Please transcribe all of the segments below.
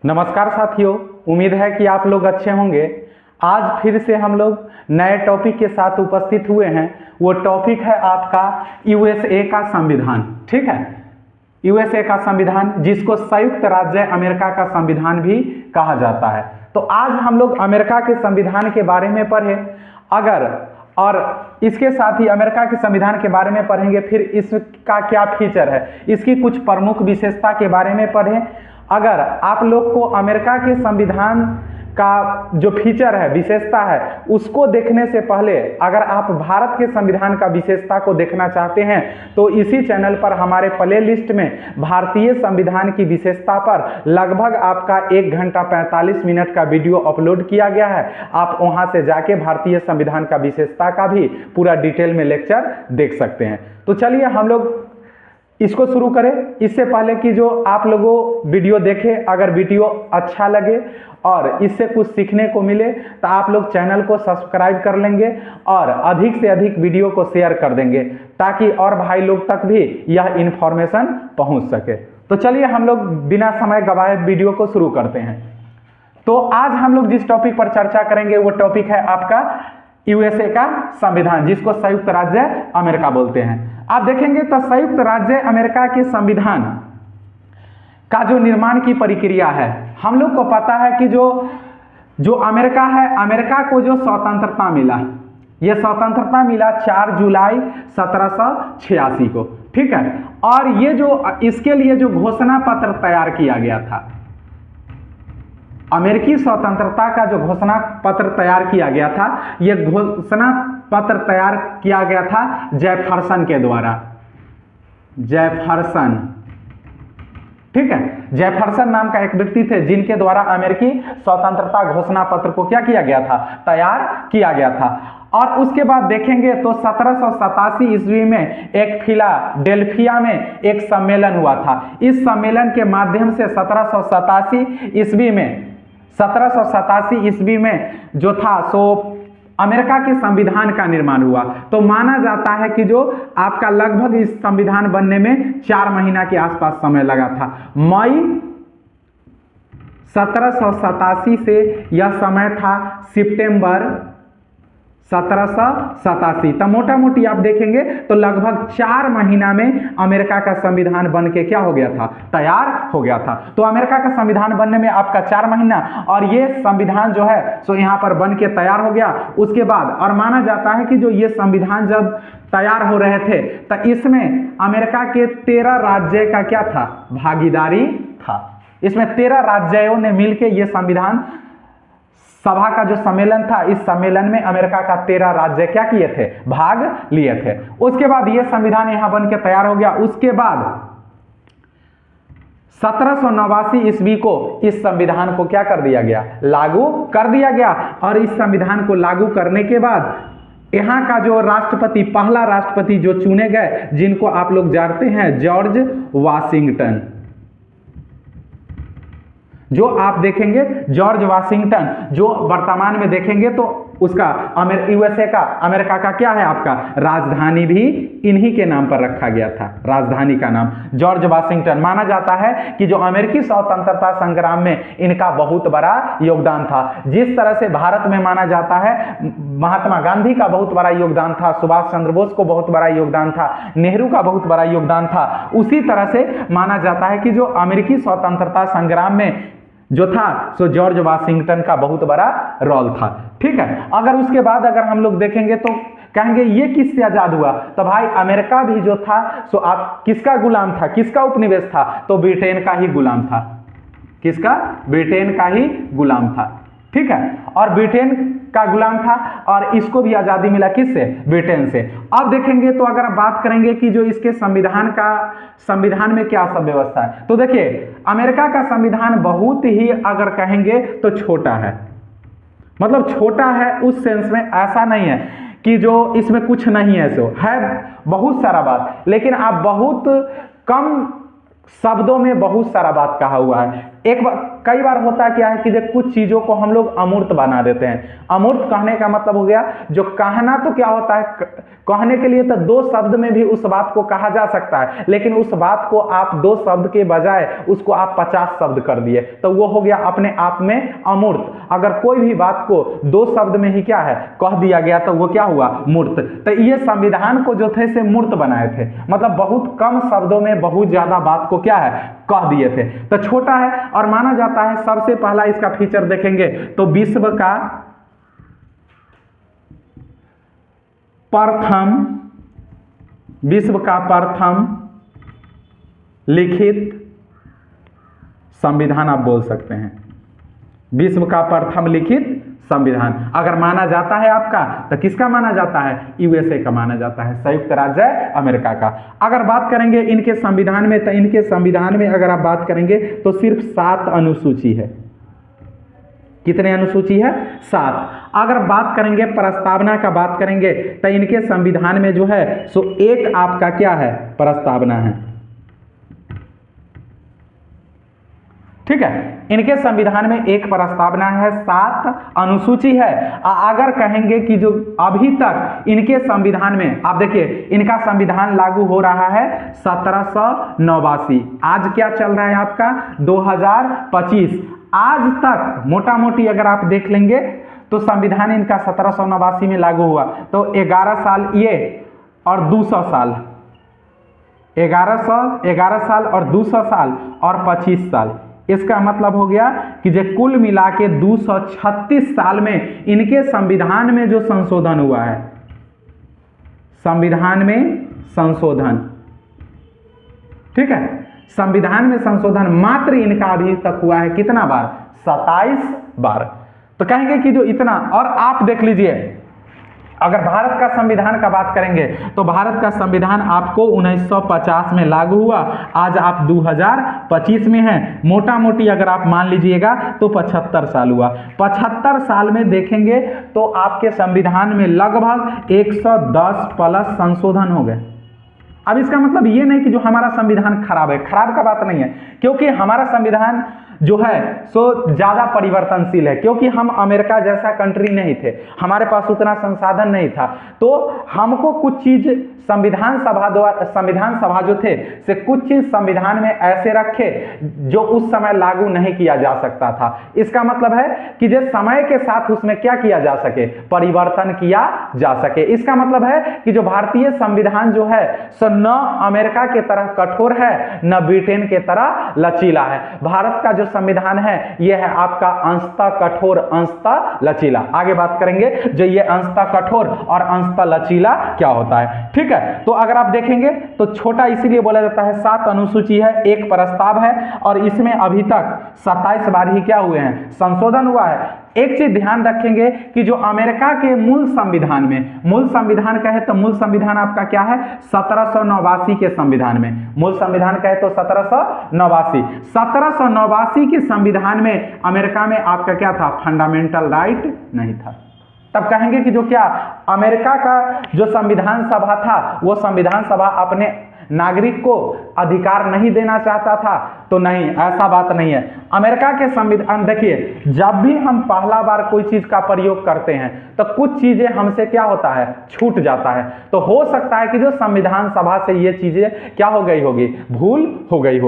नमस्कार साथियों, उम्मीद है कि आप लोग अच्छे होंगे। आज फिर से हम लोग नए टॉपिक के साथ उपस्थित हुए हैं। वो टॉपिक है आपका यूएसए का संविधान। ठीक है, यूएसए का संविधान, जिसको संयुक्त राज्य अमेरिका का संविधान भी कहा जाता है। तो आज हम लोग अमेरिका के संविधान के बारे में पढ़े और इसके साथ ही अमेरिका के संविधान के बारे में पढ़ेंगे। फिर इसका क्या फीचर है, इसकी कुछ प्रमुख विशेषता के बारे में पढ़ें। अगर आप लोग को अमेरिका के संविधान का जो फीचर है, विशेषता है, उसको देखने से पहले अगर आप भारत के संविधान का विशेषता को देखना चाहते हैं तो इसी चैनल पर हमारे प्ले लिस्ट में भारतीय संविधान की विशेषता पर लगभग आपका 1 घंटा 45 मिनट का वीडियो अपलोड किया गया है। आप वहां से जाके भारतीय संविधान का विशेषता का भी पूरा डिटेल में लेक्चर देख सकते हैं। तो चलिए हम लोग इसको शुरू करें। इससे पहले कि जो आप लोगों वीडियो देखें, अगर वीडियो अच्छा लगे और इससे कुछ सीखने को मिले तो आप लोग चैनल को सब्सक्राइब कर लेंगे और अधिक से अधिक वीडियो को शेयर कर देंगे ताकि और भाई लोग तक भी यह इंफॉर्मेशन पहुंच सके। तो चलिए हम लोग बिना समय गवाए वीडियो को शुरू करते हैं। तो आज हम लोग जिस टॉपिक पर चर्चा करेंगे वो टॉपिक है आपका यूएसए का संविधान, जिसको संयुक्त राज्य अमेरिका बोलते हैं। आप देखेंगे तो संयुक्त राज्य अमेरिका के संविधान का जो निर्माण की प्रक्रिया है, हम लोग को पता है कि जो अमेरिका है, अमेरिका को जो स्वतंत्रता मिला, यह स्वतंत्रता मिला 4 जुलाई 1786 को। ठीक है, और ये जो इसके लिए जो घोषणा पत्र तैयार किया गया था, अमेरिकी स्वतंत्रता का जो घोषणा पत्र तैयार किया गया था, यह घोषणा पत्र तैयार किया गया था जेफरसन के द्वारा। जेफरसन, ठीक है, जेफरसन नाम का एक व्यक्ति थे जिनके द्वारा अमेरिकी स्वतंत्रता घोषणा पत्र को क्या किया गया था, तैयार किया गया था। और उसके बाद देखेंगे तो 1787 ईस्वी में एक फिलाडेल्फिया में एक सम्मेलन हुआ था। इस सम्मेलन के माध्यम से 1787 ईस्वी में जो था सो अमेरिका के संविधान का निर्माण हुआ। तो माना जाता है कि जो आपका लगभग इस संविधान बनने में 4 महीना के आसपास समय लगा था। मई 1787 से यह समय था सितंबर 1787। तो मोटा मोटी आप देखेंगे तो लगभग 4 महीना में अमेरिका का संविधान बन के क्या हो गया था, तैयार हो गया था। तो अमेरिका का संविधान बनने में आपका 4 महीना, और ये संविधान जो है सो यहाँ पर बन के तैयार हो गया। उसके बाद और माना जाता है कि जो ये संविधान जब तैयार हो रहे थे तो इसमें अमेरिका के 13 राज्य का क्या था, भागीदारी था। इसमें 13 राज्यों ने मिलकर ये संविधान सभा का जो सम्मेलन था, इस सम्मेलन में अमेरिका का 13 राज्य क्या किए थे, भाग लिए थे। उसके बाद यह संविधान यहां बन के तैयार हो गया। उसके बाद 1789 ईस्वी को इस संविधान को क्या कर दिया गया, लागू कर दिया गया। और इस संविधान को लागू करने के बाद यहाँ का जो राष्ट्रपति, पहला राष्ट्रपति जो चुने गए, जिनको आप लोग जानते हैं जॉर्ज वाशिंगटन। जो आप देखेंगे जॉर्ज वाशिंगटन, जो वर्तमान में देखेंगे तो उसका यूएसए का, अमेरिका का क्या है आपका राजधानी भी इन्हीं के नाम पर रखा गया था। राजधानी का नाम जॉर्ज वाशिंगटन। माना जाता है कि जो अमेरिकी स्वतंत्रता संग्राम में इनका बहुत बड़ा योगदान था। जिस तरह से भारत में माना जाता है महात्मा गांधी का बहुत बड़ा योगदान था, सुभाष चंद्र बोस को बहुत बड़ा योगदान था, नेहरू का बहुत बड़ा योगदान था, उसी तरह से माना जाता है कि जो अमेरिकी स्वतंत्रता संग्राम में जो था सो जॉर्ज वाशिंगटन का बहुत बड़ा रोल था। ठीक है, अगर उसके बाद अगर हम लोग देखेंगे तो कहेंगे ये किससे आजाद हुआ, तो भाई अमेरिका भी जो था सो आप किसका गुलाम था, किसका उपनिवेश था, तो ब्रिटेन का ही गुलाम था। किसका, ब्रिटेन का ही गुलाम था। ठीक है, और ब्रिटेन का गुलाम था और इसको भी आजादी मिला किससे, ब्रिटेन से। अब देखेंगे तो अगर आप बात करेंगे कि जो इसके संविधान में क्या सब व्यवस्था है, तो देखिए अमेरिका का संविधान बहुत ही अगर कहेंगे तो छोटा है। मतलब छोटा है उस सेंस में, ऐसा नहीं है कि जो इसमें कुछ नहीं है, सो है बहुत सारा बात, लेकिन आप बहुत कम शब्दों में बहुत सारा बात कहा हुआ है। एक बात कई बार होता क्या है कि जब कुछ चीजों को हम लोग अमूर्त बना देते हैं। अमूर्त कहने का मतलब हो गया जो कहना तो क्या होता है, कहने के लिए तो 2 शब्द में भी उस बात को कहा जा सकता है, लेकिन उस बात को आप 2 शब्द के बजाय उसको आप 50 शब्द कर दिए तो वो हो गया अपने आप में अमूर्त। अगर कोई भी बात को 2 शब्द में ही क्या है कह दिया गया तो वो क्या हुआ, मूर्त। तो ये संविधान को जो थे से मूर्त बनाए थे, मतलब बहुत कम शब्दों में बहुत ज्यादा बात को क्या है कह दिए थे। तो छोटा है और माना जाता है। सबसे पहला इसका फीचर देखेंगे तो विश्व का प्रथम लिखित संविधान आप बोल सकते हैं। विश्व का प्रथम लिखित संविधान अगर माना जाता है आपका तो किसका माना जाता है, यूएसए का माना जाता है, संयुक्त राज्य अमेरिका का। अगर बात करेंगे इनके संविधान में तो इनके संविधान में अगर आप बात करेंगे तो सिर्फ 7 अनुसूची है। कितने अनुसूची है, 7। अगर बात करेंगे प्रस्तावना का बात करेंगे तो इनके संविधान में जो है सो एक आपका क्या है प्रस्तावना है। ठीक है, इनके संविधान में एक प्रस्तावना है, 7 अनुसूची है। अगर कहेंगे कि जो अभी तक इनके संविधान में आप देखिए इनका संविधान लागू हो रहा है 1789। आज क्या चल रहा है आपका 2025। आज तक मोटा मोटी अगर आप देख लेंगे तो संविधान इनका 1789 में लागू हुआ तो 11 साल ये और 200 साल, 11 साल और 200 साल और 25 साल। इसका मतलब हो गया कि जो कुल मिला के 236 साल में इनके संविधान में जो संशोधन हुआ है, संविधान में संशोधन, ठीक है, संविधान में संशोधन मात्र इनका अभी तक हुआ है कितना बार, 27 बार। तो कहेंगे कि जो इतना, और आप देख लीजिए अगर भारत का संविधान का बात करेंगे तो भारत का संविधान आपको 1950 में लागू हुआ, आज आप 2025 में हैं। मोटा मोटी अगर आप मान लीजिएगा तो 75 साल हुआ। 75 साल में देखेंगे तो आपके संविधान में लगभग 110 प्लस संशोधन हो गए। अब इसका मतलब ये नहीं कि जो हमारा संविधान खराब है, खराब का बात नहीं है, क्योंकि हमारा संविधान जो है सो ज़्यादा परिवर्तनशील है, क्योंकि हम अमेरिका जैसा कंट्री नहीं थे, हमारे पास उतना संसाधन नहीं था, तो हमको कुछ चीज़ संविधान सभा जो थे से कुछ चीज़ संविधान में ऐसे रखे जो उस समय लागू नहीं किया जा सकता था। इसका मतलब है कि जो समय के साथ उसमें क्या किया जा सके, परिवर्तन किया जा सके। इसका मतलब है कि जो भारतीय संविधान जो है सो न अमेरिका के तरह कठोर है न ब्रिटेन के तरह लचीला है। भारत का जो संविधान है यह है आपका अंशतः कठोर अंशतः लचीला। आगे बात करेंगे जो ये अंशतः कठोर और अंशतः लचीला क्या होता है। ठीक है, तो अगर आप देखेंगे तो छोटा इसीलिए बोला जाता है, 7 अनुसूची है, एक प्रस्ताव है और इसमें अभी तक 27 बार ही क्या हुए हैं, संशोधन हुआ है। एक चीज ध्यान रखेंगे कि जो अमेरिका के मूल संविधान में, मूल संविधान कहे तो मूल संविधान आपका क्या है 1789 के संविधान में, मूल संविधान कहे तो 1789 के संविधान में अमेरिका में आपका क्या था, फंडामेंटल राइट नहीं था। तब कहेंगे कि जो क्या अमेरिका का जो संविधान सभा था वो संविधान सभा अपने नागरिक को अधिकार नहीं देना चाहता था, तो नहीं, ऐसा बात नहीं है। अमेरिका के संविधान देखिए, जब भी हम पहला बार कोई चीज का प्रयोग करते हैं तो कुछ चीजें हमसे क्या होता है, छूट जाता है। तो हो सकता है कि जो संविधान सभा से ये चीजें क्या हो गई होगी, भूल हो गई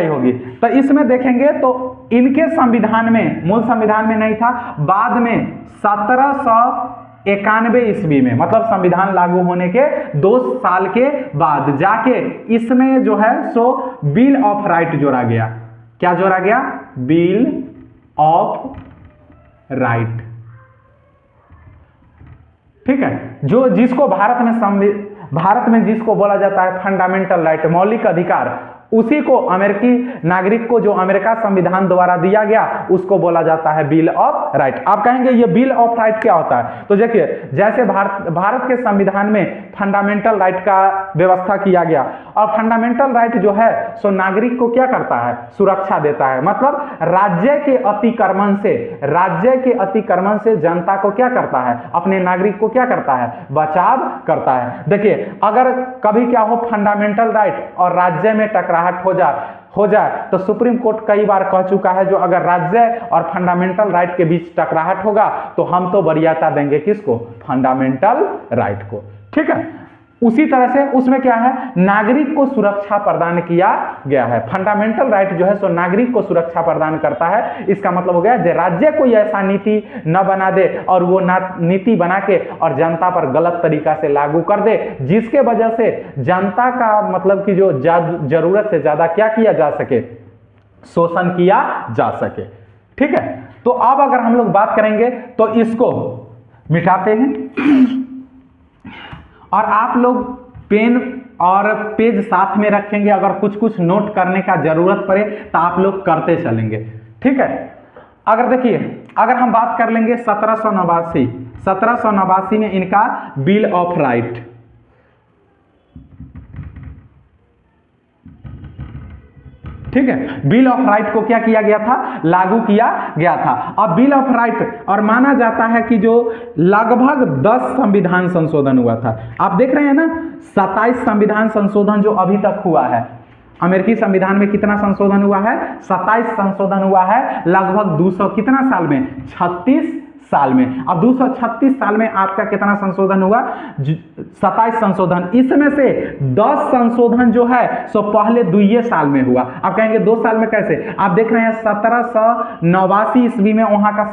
होगी। तो इसमें देखेंगे तो इनके संविधान में, मूल संविधान में नहीं था, बाद में 1791 ईस्वी में, मतलब संविधान लागू होने के 2 साल के बाद जाके इसमें जो है सो बिल ऑफ राइट जोड़ा गया। क्या जोड़ा गया, बिल ऑफ राइट। ठीक है, जो जिसको भारत में जिसको बोला जाता है फंडामेंटल राइट, मौलिक अधिकार, उसी को अमेरिकी नागरिक को जो अमेरिका संविधान द्वारा दिया गया उसको बोला जाता है बिल ऑफ राइट। आप कहेंगे ये बिल ऑफ राइट क्या होता है, तो देखिए जैसे भारत के संविधान में फंडामेंटल राइट का व्यवस्था किया गया और फंडामेंटल राइट जो है सो नागरिक को क्या करता है, सुरक्षा देता है। मतलब राज्य के अतिक्रमण से जनता को क्या करता है, अपने नागरिक को क्या करता है, बचाव करता है। देखिए अगर कभी क्या हो फंडामेंटल राइट और राज्य में टकराहट हो जाए हो जाए तो सुप्रीम कोर्ट कई बार कह चुका है जो अगर राज्य और फंडामेंटल राइट के बीच टकराहट होगा तो हम तो वरीयता देंगे किसको, फंडामेंटल राइट को। ठीक है, उसी तरह से उसमें क्या है, नागरिक को सुरक्षा प्रदान किया गया है। फंडामेंटल राइट जो है सो नागरिक को सुरक्षा प्रदान करता है। इसका मतलब हो गया जो राज्य कोई ऐसा नीति न बना दे और वो नीति बना के और जनता पर गलत तरीका से लागू कर दे जिसके वजह से जनता का मतलब कि जो जरूरत से ज्यादा क्या किया जा सके, शोषण किया जा सके। ठीक है, तो अब अगर हम लोग बात करेंगे तो इसको मिटाते हैं और आप लोग पेन और पेज साथ में रखेंगे, अगर कुछ कुछ नोट करने का जरूरत पड़े तो आप लोग करते चलेंगे। ठीक है, अगर देखिए अगर हम बात कर लेंगे 1789 में इनका बिल ऑफ राइट, ठीक है, बिल ऑफ राइट को क्या किया गया था, लागू किया गया था। अब बिल ऑफ राइट और माना जाता है कि जो लगभग 10 संविधान संशोधन हुआ था। आप देख रहे हैं ना 27 संविधान संशोधन जो अभी तक हुआ है। अमेरिकी संविधान में कितना संशोधन हुआ है, 27 संशोधन हुआ है, लगभग 200 कितना साल में, 36 साल में। अब 236 साल में आपका कितना संशोधन हुआ, 27 संशोधन। इसमें से 10 संशोधन जो है सो पहले 2 साल में हुआ। आप कहेंगे 2 साल में कैसे, आप देख रहे हैं 1789 ईस्वी में वहां का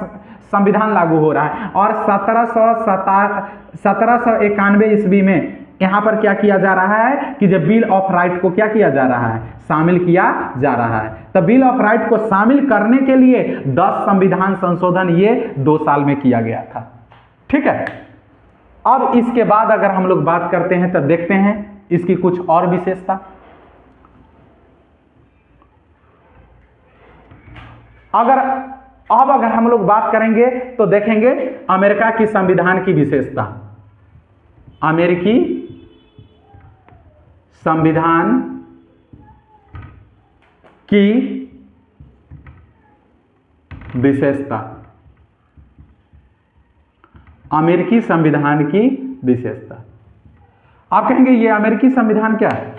संविधान लागू हो रहा है और 1791 ईस्वी में यहां पर क्या किया जा रहा है कि जब बिल ऑफ राइट को क्या किया जा रहा है, शामिल किया जा रहा है। तो बिल ऑफ राइट को शामिल करने के लिए 10 संविधान संशोधन ये 2 साल में किया गया था। ठीक है, अब इसके बाद अगर हम लोग बात करते हैं तब देखते हैं इसकी कुछ और विशेषता। अब अगर हम लोग बात करेंगे तो देखेंगे अमेरिका की संविधान की विशेषता। अमेरिकी संविधान की विशेषता, अमेरिकी संविधान की विशेषता। आप कहेंगे ये अमेरिकी संविधान क्या है।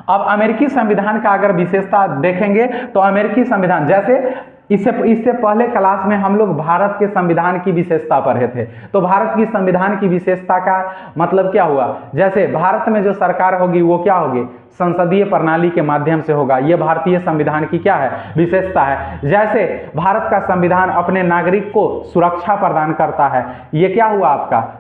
अब अमेरिकी संविधान का अगर विशेषता देखेंगे तो अमेरिकी संविधान, जैसे इससे पहले क्लास में हम लोग भारत के संविधान की विशेषता पढ़े थे। तो भारत की संविधान की विशेषता का मतलब क्या हुआ, जैसे भारत में जो सरकार होगी वो क्या होगी, संसदीय प्रणाली के माध्यम से होगा। ये भारतीय संविधान की क्या है, विशेषता है। जैसे भारत का संविधान अपने नागरिक को सुरक्षा प्रदान करता है, ये क्या हुआ आपका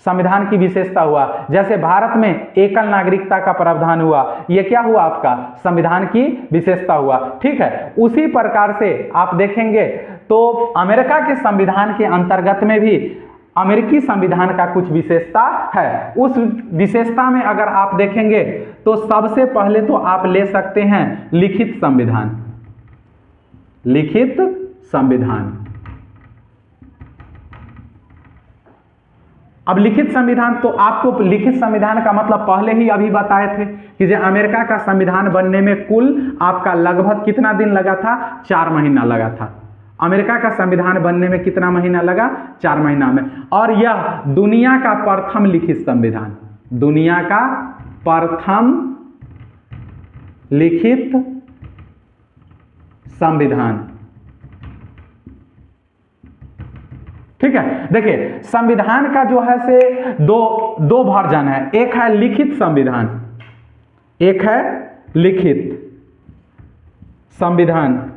संविधान की विशेषता हुआ। जैसे भारत में एकल नागरिकता का प्रावधान हुआ, यह क्या हुआ आपका संविधान की विशेषता हुआ। ठीक है, उसी प्रकार से आप देखेंगे तो अमेरिका के संविधान के अंतर्गत में भी अमेरिकी संविधान का कुछ विशेषता है। उस विशेषता में अगर आप देखेंगे तो सबसे पहले तो आप ले सकते हैं लिखित संविधान। लिखित संविधान, अब लिखित संविधान, तो आपको लिखित संविधान का मतलब पहले ही अभी बताए थे कि जो अमेरिका का संविधान बनने में कुल आपका लगभग कितना दिन लगा था, 4 महीना लगा था। अमेरिका का संविधान बनने में कितना महीना लगा, 4 महीना में। और यह दुनिया का प्रथम लिखित संविधान, दुनिया का प्रथम लिखित संविधान। ठीक है, देखिए संविधान का जो है से दो वर्जन है। एक है लिखित संविधान, एक है लिखित संविधान,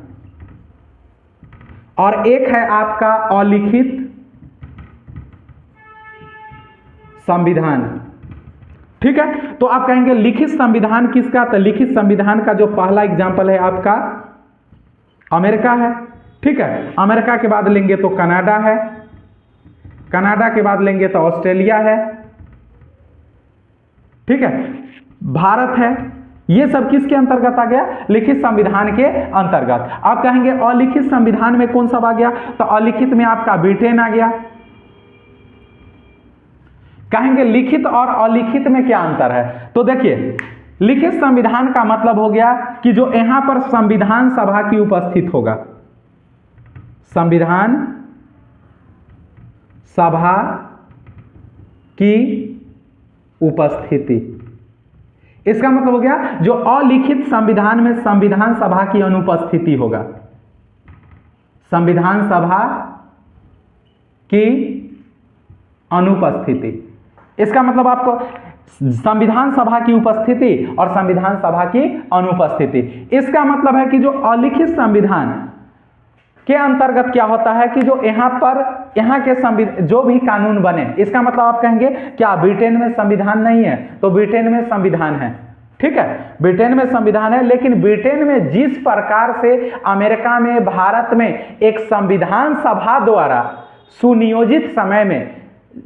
और एक है आपका अलिखित संविधान। ठीक है, तो आप कहेंगे लिखित संविधान किसका, तो लिखित संविधान का जो पहला एग्जाम्पल है आपका अमेरिका है। ठीक है, अमेरिका के बाद लेंगे तो कनाडा है, कनाडा के बाद लेंगे तो ऑस्ट्रेलिया है। ठीक है, भारत है। ये सब किसके अंतर्गत आ गया, लिखित संविधान के अंतर्गत। आप कहेंगे अलिखित संविधान में कौन सा आ गया, तो अलिखित में आपका ब्रिटेन आ गया। कहेंगे लिखित और अलिखित में क्या अंतर है, तो देखिए लिखित संविधान का मतलब हो गया कि जो यहां पर संविधान सभा की उपस्थित होगा, संविधान सभा की उपस्थिति, इसका मतलब हो गया जो अलिखित संविधान में संविधान सभा की अनुपस्थिति होगा, संविधान सभा की अनुपस्थिति। इसका मतलब आपको संविधान सभा की उपस्थिति और संविधान सभा की अनुपस्थिति, इसका मतलब है कि जो अलिखित संविधान के अंतर्गत क्या होता है कि जो यहाँ के जो भी कानून बने, इसका मतलब आप कहेंगे क्या ब्रिटेन में संविधान नहीं है, तो ब्रिटेन में संविधान है, ठीक है, ब्रिटेन में संविधान है, लेकिन ब्रिटेन में जिस प्रकार से अमेरिका में, भारत में एक संविधान सभा द्वारा सुनियोजित समय में,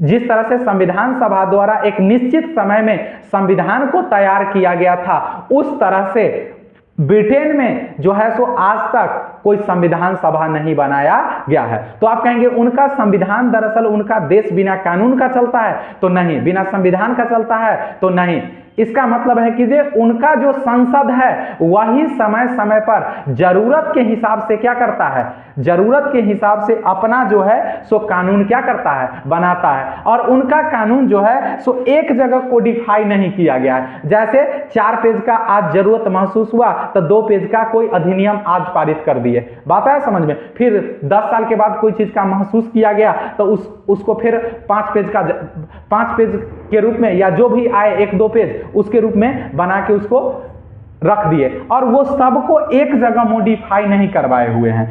जिस तरह से संविधान सभा द्वारा एक निश्चित समय में संविधान को तैयार किया गया था, उस तरह से ब्रिटेन में जो है सो आज तक कोई संविधान सभा नहीं बनाया गया है। तो आप कहेंगे उनका संविधान, दरअसल उनका देश बिना कानून का चलता है, तो नहीं, बिना संविधान का चलता है, तो नहीं। इसका मतलब है कि उनका जो संसद है वही समय समय पर जरूरत के हिसाब से क्या करता है, जरूरत के हिसाब से अपना जो है सो कानून क्या करता है, बनाता है, और उनका कानून जो है सो एक जगह कोडिफाई नहीं किया गया है। जैसे 4 पेज का आज जरूरत महसूस हुआ तो 2 पेज का कोई अधिनियम आज पारित कर दिए, बात है समझ में। फिर 10 साल के बाद कोई चीज का महसूस किया गया तो उसको फिर 5 पेज के रूप में, या जो भी आए 1-2 पेज उसके रूप में बना के उसको रख दिए, और वो सबको एक जगह मॉडिफाई नहीं करवाए हुए हैं,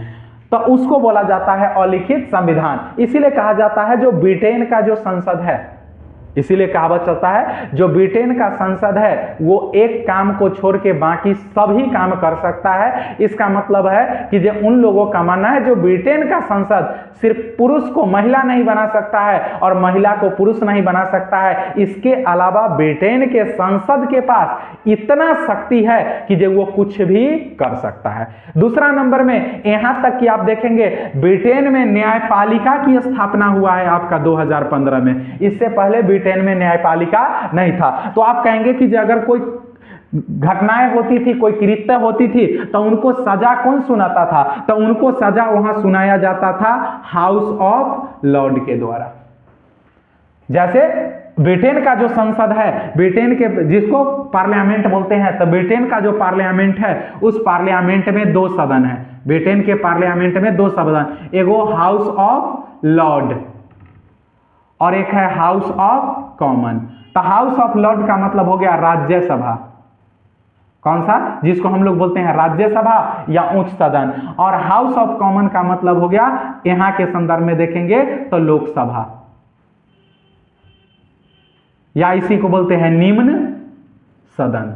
तो उसको बोला जाता है अलिखित संविधान। इसीलिए कहा जाता है जो ब्रिटेन का जो संसद है, इसीलिए कहावत चलता है जो ब्रिटेन का संसद है वो एक काम को छोड़ के बाकी सभी काम कर सकता है। इसका मतलब है कि जो उन लोगों का मानना है जो ब्रिटेन का संसद सिर्फ पुरुष को महिला नहीं बना सकता है और महिला को पुरुष नहीं बना सकता है, इसके अलावा ब्रिटेन के संसद के पास इतना शक्ति है कि जो वो कुछ भी कर सकता है। दूसरा नंबर में यहां तक कि आप देखेंगे ब्रिटेन में न्यायपालिका की स्थापना हुआ है आपका 2015 में, इससे पहले ब्रिटेन में न्यायपालिका नहीं था। तो आप कहेंगे कि अगर कोई घटनाएं होती थी, कोई कृत्य होती थी, तो उनको सजा कौन सुनाता था, तो उनको सजा वहां सुनाया जाता था हाउस ऑफ लॉर्ड के द्वारा। जैसे ब्रिटेन का जो संसद है, ब्रिटेन के जिसको पार्लियामेंट बोलते हैं, तो ब्रिटेन का जो पार्लियामेंट है उस पार्लियामेंट में 2 सदन है, ब्रिटेन के पार्लियामेंट में 2 सदन, एगो हाउस ऑफ लॉर्ड और एक है हाउस ऑफ कॉमन। तो हाउस ऑफ लॉर्ड का मतलब हो गया राज्यसभा, कौन सा, जिसको हम लोग बोलते हैं राज्यसभा या उच्च सदन, और हाउस ऑफ कॉमन का मतलब हो गया यहां के संदर्भ में देखेंगे तो लोकसभा, या इसी को बोलते हैं निम्न सदन,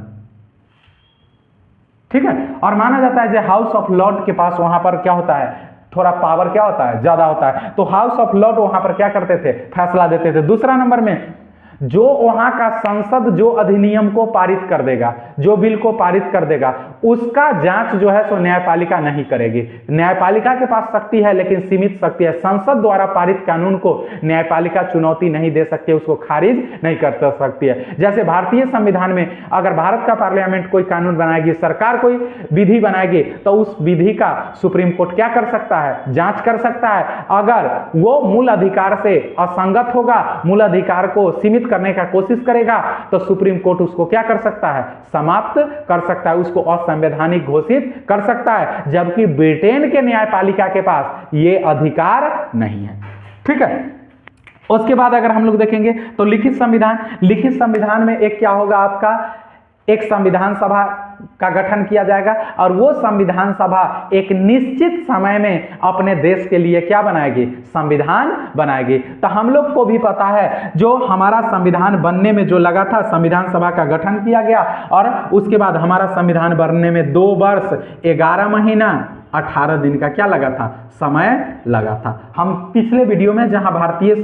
ठीक है। और माना जाता है जो हाउस ऑफ लॉर्ड के पास वहां पर क्या होता है, थोड़ा पावर क्या होता है, ज्यादा होता है, तो हाउस ऑफ लॉर्ड वहां पर क्या करते थे, फैसला देते थे। दूसरा नंबर में जो वहां का संसद जो अधिनियम को पारित कर देगा, जो बिल को पारित कर देगा, उसका जांच जो है सो न्यायपालिका नहीं करेगी। न्यायपालिका के पास शक्ति है लेकिन सीमित शक्ति है, संसद द्वारा पारित कानून को न्यायपालिका चुनौती नहीं दे सकती, उसको खारिज नहीं कर सकती है। जैसे भारतीय संविधान में अगर भारत का पार्लियामेंट कोई कानून बनाएगी, सरकार कोई विधि बनाएगी, तो उस विधि का सुप्रीम कोर्ट क्या कर सकता है, जांच कर सकता है। अगर वो मूल अधिकार से असंगत होगा, मूल अधिकार को सीमित करने का कोशिश करेगा, तो सुप्रीम कोर्ट उसको क्या कर सकता है, समाप्त कर सकता है, उसको असंवैधानिक घोषित कर सकता है, जबकि ब्रिटेन के न्यायपालिका के पास ये अधिकार नहीं है, ठीक है। उसके बाद अगर हम लोग देखेंगे तो लिखित संविधान, लिखित संविधान में एक क्या होगा, आपका एक संविधान सभा का गठन किया जाएगा, और वो संविधान सभा एक निश्चित समय में अपने देश के लिए क्या बनाएगी, संविधान बनाएगी। तो हम लोग को भी पता है जो हमारा संविधान बनने में जो लगा था, संविधान सभा का गठन किया गया और उसके बाद हमारा संविधान बनने में 2 वर्ष 11 महीना 18 दिन का क्या लगा था, समय लगा था। हम पिछले वीडियो में जहां भारतीय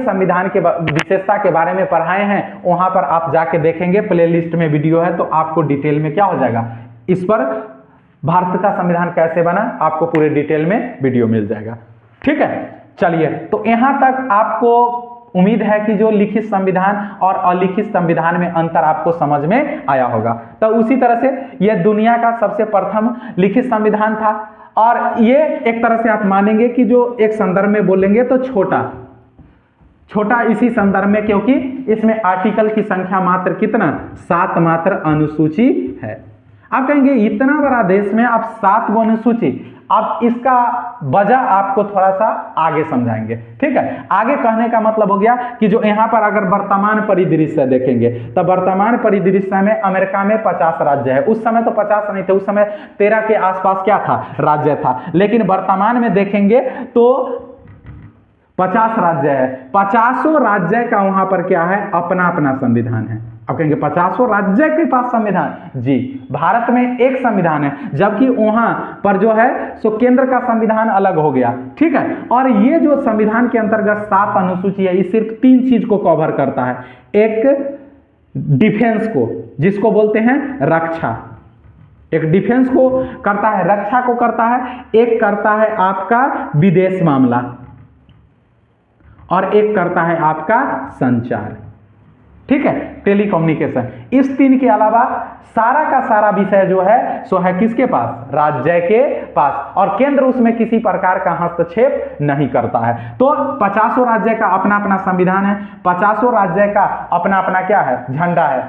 संविधान के विशेषता के बारे में पढ़ाए हैं, वहां पर आप जाके देखेंगे, प्लेलिस्ट में वीडियो है, तो आपको डिटेल में क्या हो जाएगा, इस पर भारत का संविधान कैसे बना आपको पूरे डिटेल में वीडियो मिल जाएगा, ठीक है। चलिए, तो यहां तक आपको उम्मीद है कि जो लिखित संविधान और अलिखित संविधान में अंतर आपको समझ में आया होगा। तो उसी तरह से यह दुनिया का सबसे प्रथम लिखित संविधान था, और ये एक तरह से आप मानेंगे कि जो एक संदर्भ में बोलेंगे तो छोटा इसी संदर्भ में, क्योंकि इसमें आर्टिकल की संख्या मात्र कितना 7 मात्र अनुसूची है। आप कहेंगे इतना बड़ा देश में आप 7 गो अनुसूची, अब इसका वजह आपको थोड़ा सा आगे समझाएंगे, ठीक है। आगे कहने का मतलब हो गया कि जो यहाँ पर अगर वर्तमान परिदृश्य देखेंगे तो वर्तमान परिदृश्य में अमेरिका में 50 राज्य है। उस समय तो 50 नहीं थे, उस समय 13 के आसपास क्या था, राज्य था। लेकिन वर्तमान में देखेंगे तो 50 राज्य है। 50 राज्य का वहां पर क्या है, अपना अपना संविधान है। अब कहेंगे 50 राज्य के पास संविधान, जी भारत में एक संविधान है, जबकि वहां पर जो है सो केंद्र का संविधान अलग हो गया, ठीक है। और ये जो संविधान के अंतर्गत 7 अनुसूची है, ये सिर्फ 3 चीज को कवर करता है। एक डिफेंस को, जिसको बोलते हैं रक्षा, एक डिफेंस को करता है, रक्षा को करता है। एक करता है आपका विदेश मामला, और एक करता है आपका संचार, ठीक है, टेलीकम्युनिकेशन। इस 3 के अलावा सारा का सारा विषय जो है सो है किसके पास, राज्य के पास, और केंद्र उसमें किसी प्रकार का हस्तक्षेप नहीं करता है। तो 50 राज्य का अपना अपना संविधान है, 50 राज्य का अपना अपना क्या है, झंडा है,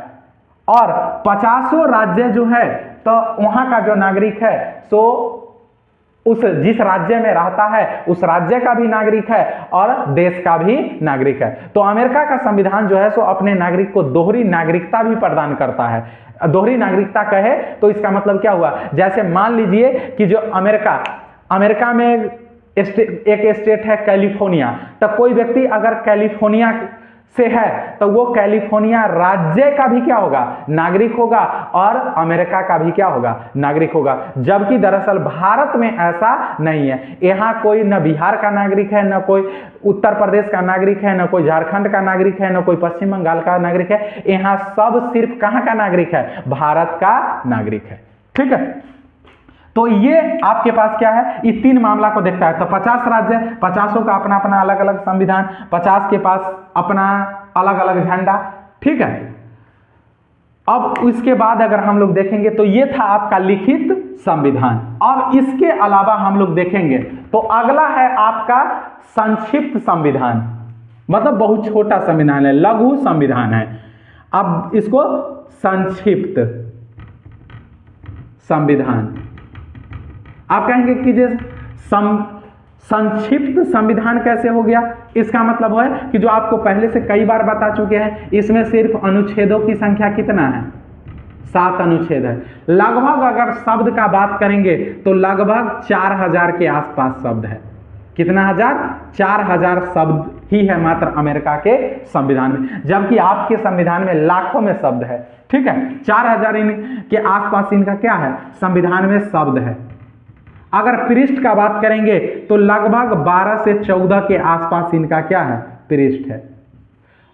और 50 राज्य जो है तो वहां का जो नागरिक है सो उस जिस राज्य में रहता है उस राज्य का भी नागरिक है और देश का भी नागरिक है। तो अमेरिका का संविधान जो है सो अपने नागरिक को दोहरी नागरिकता भी प्रदान करता है। दोहरी नागरिकता कहे तो इसका मतलब क्या हुआ, जैसे मान लीजिए कि जो अमेरिका में एक स्टेट है कैलिफोर्निया, तो कोई व्यक्ति अगर कैलिफोर्निया से है तो वो कैलिफोर्निया राज्य का भी क्या होगा, नागरिक होगा, और अमेरिका का भी क्या होगा, नागरिक होगा। जबकि दरअसल भारत में ऐसा नहीं है। यहाँ कोई न बिहार का नागरिक है, न कोई उत्तर प्रदेश का नागरिक है, न कोई झारखंड का नागरिक है, न कोई पश्चिम बंगाल का नागरिक है। यहाँ सब सिर्फ कहाँ का नागरिक है, भारत का नागरिक है, ठीक है। तो ये आपके पास क्या है, ये 3 मामला को देखता है। तो 50 राज्य, 50 का अपना अपना अलग अलग संविधान, 50 के पास अपना अलग अलग झंडा, ठीक है। अब इसके बाद अगर हम लोग देखेंगे तो ये था आपका लिखित संविधान। अब इसके अलावा हम लोग देखेंगे तो अगला है आपका संक्षिप्त संविधान, मतलब बहुत छोटा संविधान है, लघु संविधान है। अब इसको संक्षिप्त संविधान आप कहेंगे कि जो संक्षिप्त संविधान कैसे हो गया, इसका मतलब है कि जो आपको पहले से कई बार बता चुके हैं, इसमें सिर्फ अनुच्छेदों की संख्या कितना है, 7 अनुच्छेद है। लगभग अगर शब्द का बात करेंगे तो लगभग 4000 के आसपास शब्द है। कितना हजार, 4000 शब्द ही है मात्र अमेरिका के संविधान में, जबकि आपके संविधान में लाखों में शब्द है, ठीक है। 4000 के आसपास इनका क्या है, संविधान में शब्द है। अगर पृष्ठ का बात करेंगे तो लगभग 12 से 14 के आसपास इनका क्या है, पृष्ठ है।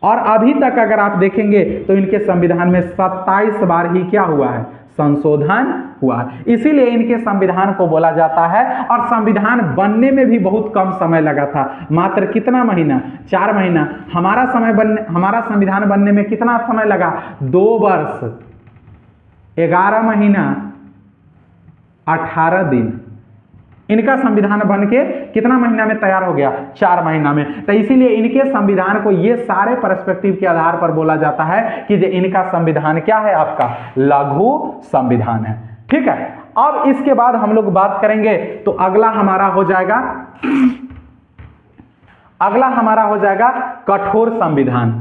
और अभी तक अगर आप देखेंगे तो इनके संविधान में 27 बार ही क्या हुआ है, संशोधन हुआ है। इसीलिए इनके संविधान को बोला जाता है। और संविधान बनने में भी बहुत कम समय लगा था, मात्र कितना महीना, 4 महीना। हमारा संविधान बनने में कितना समय लगा, 2 वर्ष 11 महीना 18 दिन। इनका संविधान बन के कितना महीना में तैयार हो गया, 4 महीना में। तो इसीलिए इनके संविधान को ये सारे पर्सपेक्टिव के आधार पर बोला जाता है कि जो इनका संविधान क्या है, आपका लघु संविधान है, ठीक है। अब इसके बाद हम लोग बात करेंगे तो अगला हमारा हो जाएगा कठोर संविधान।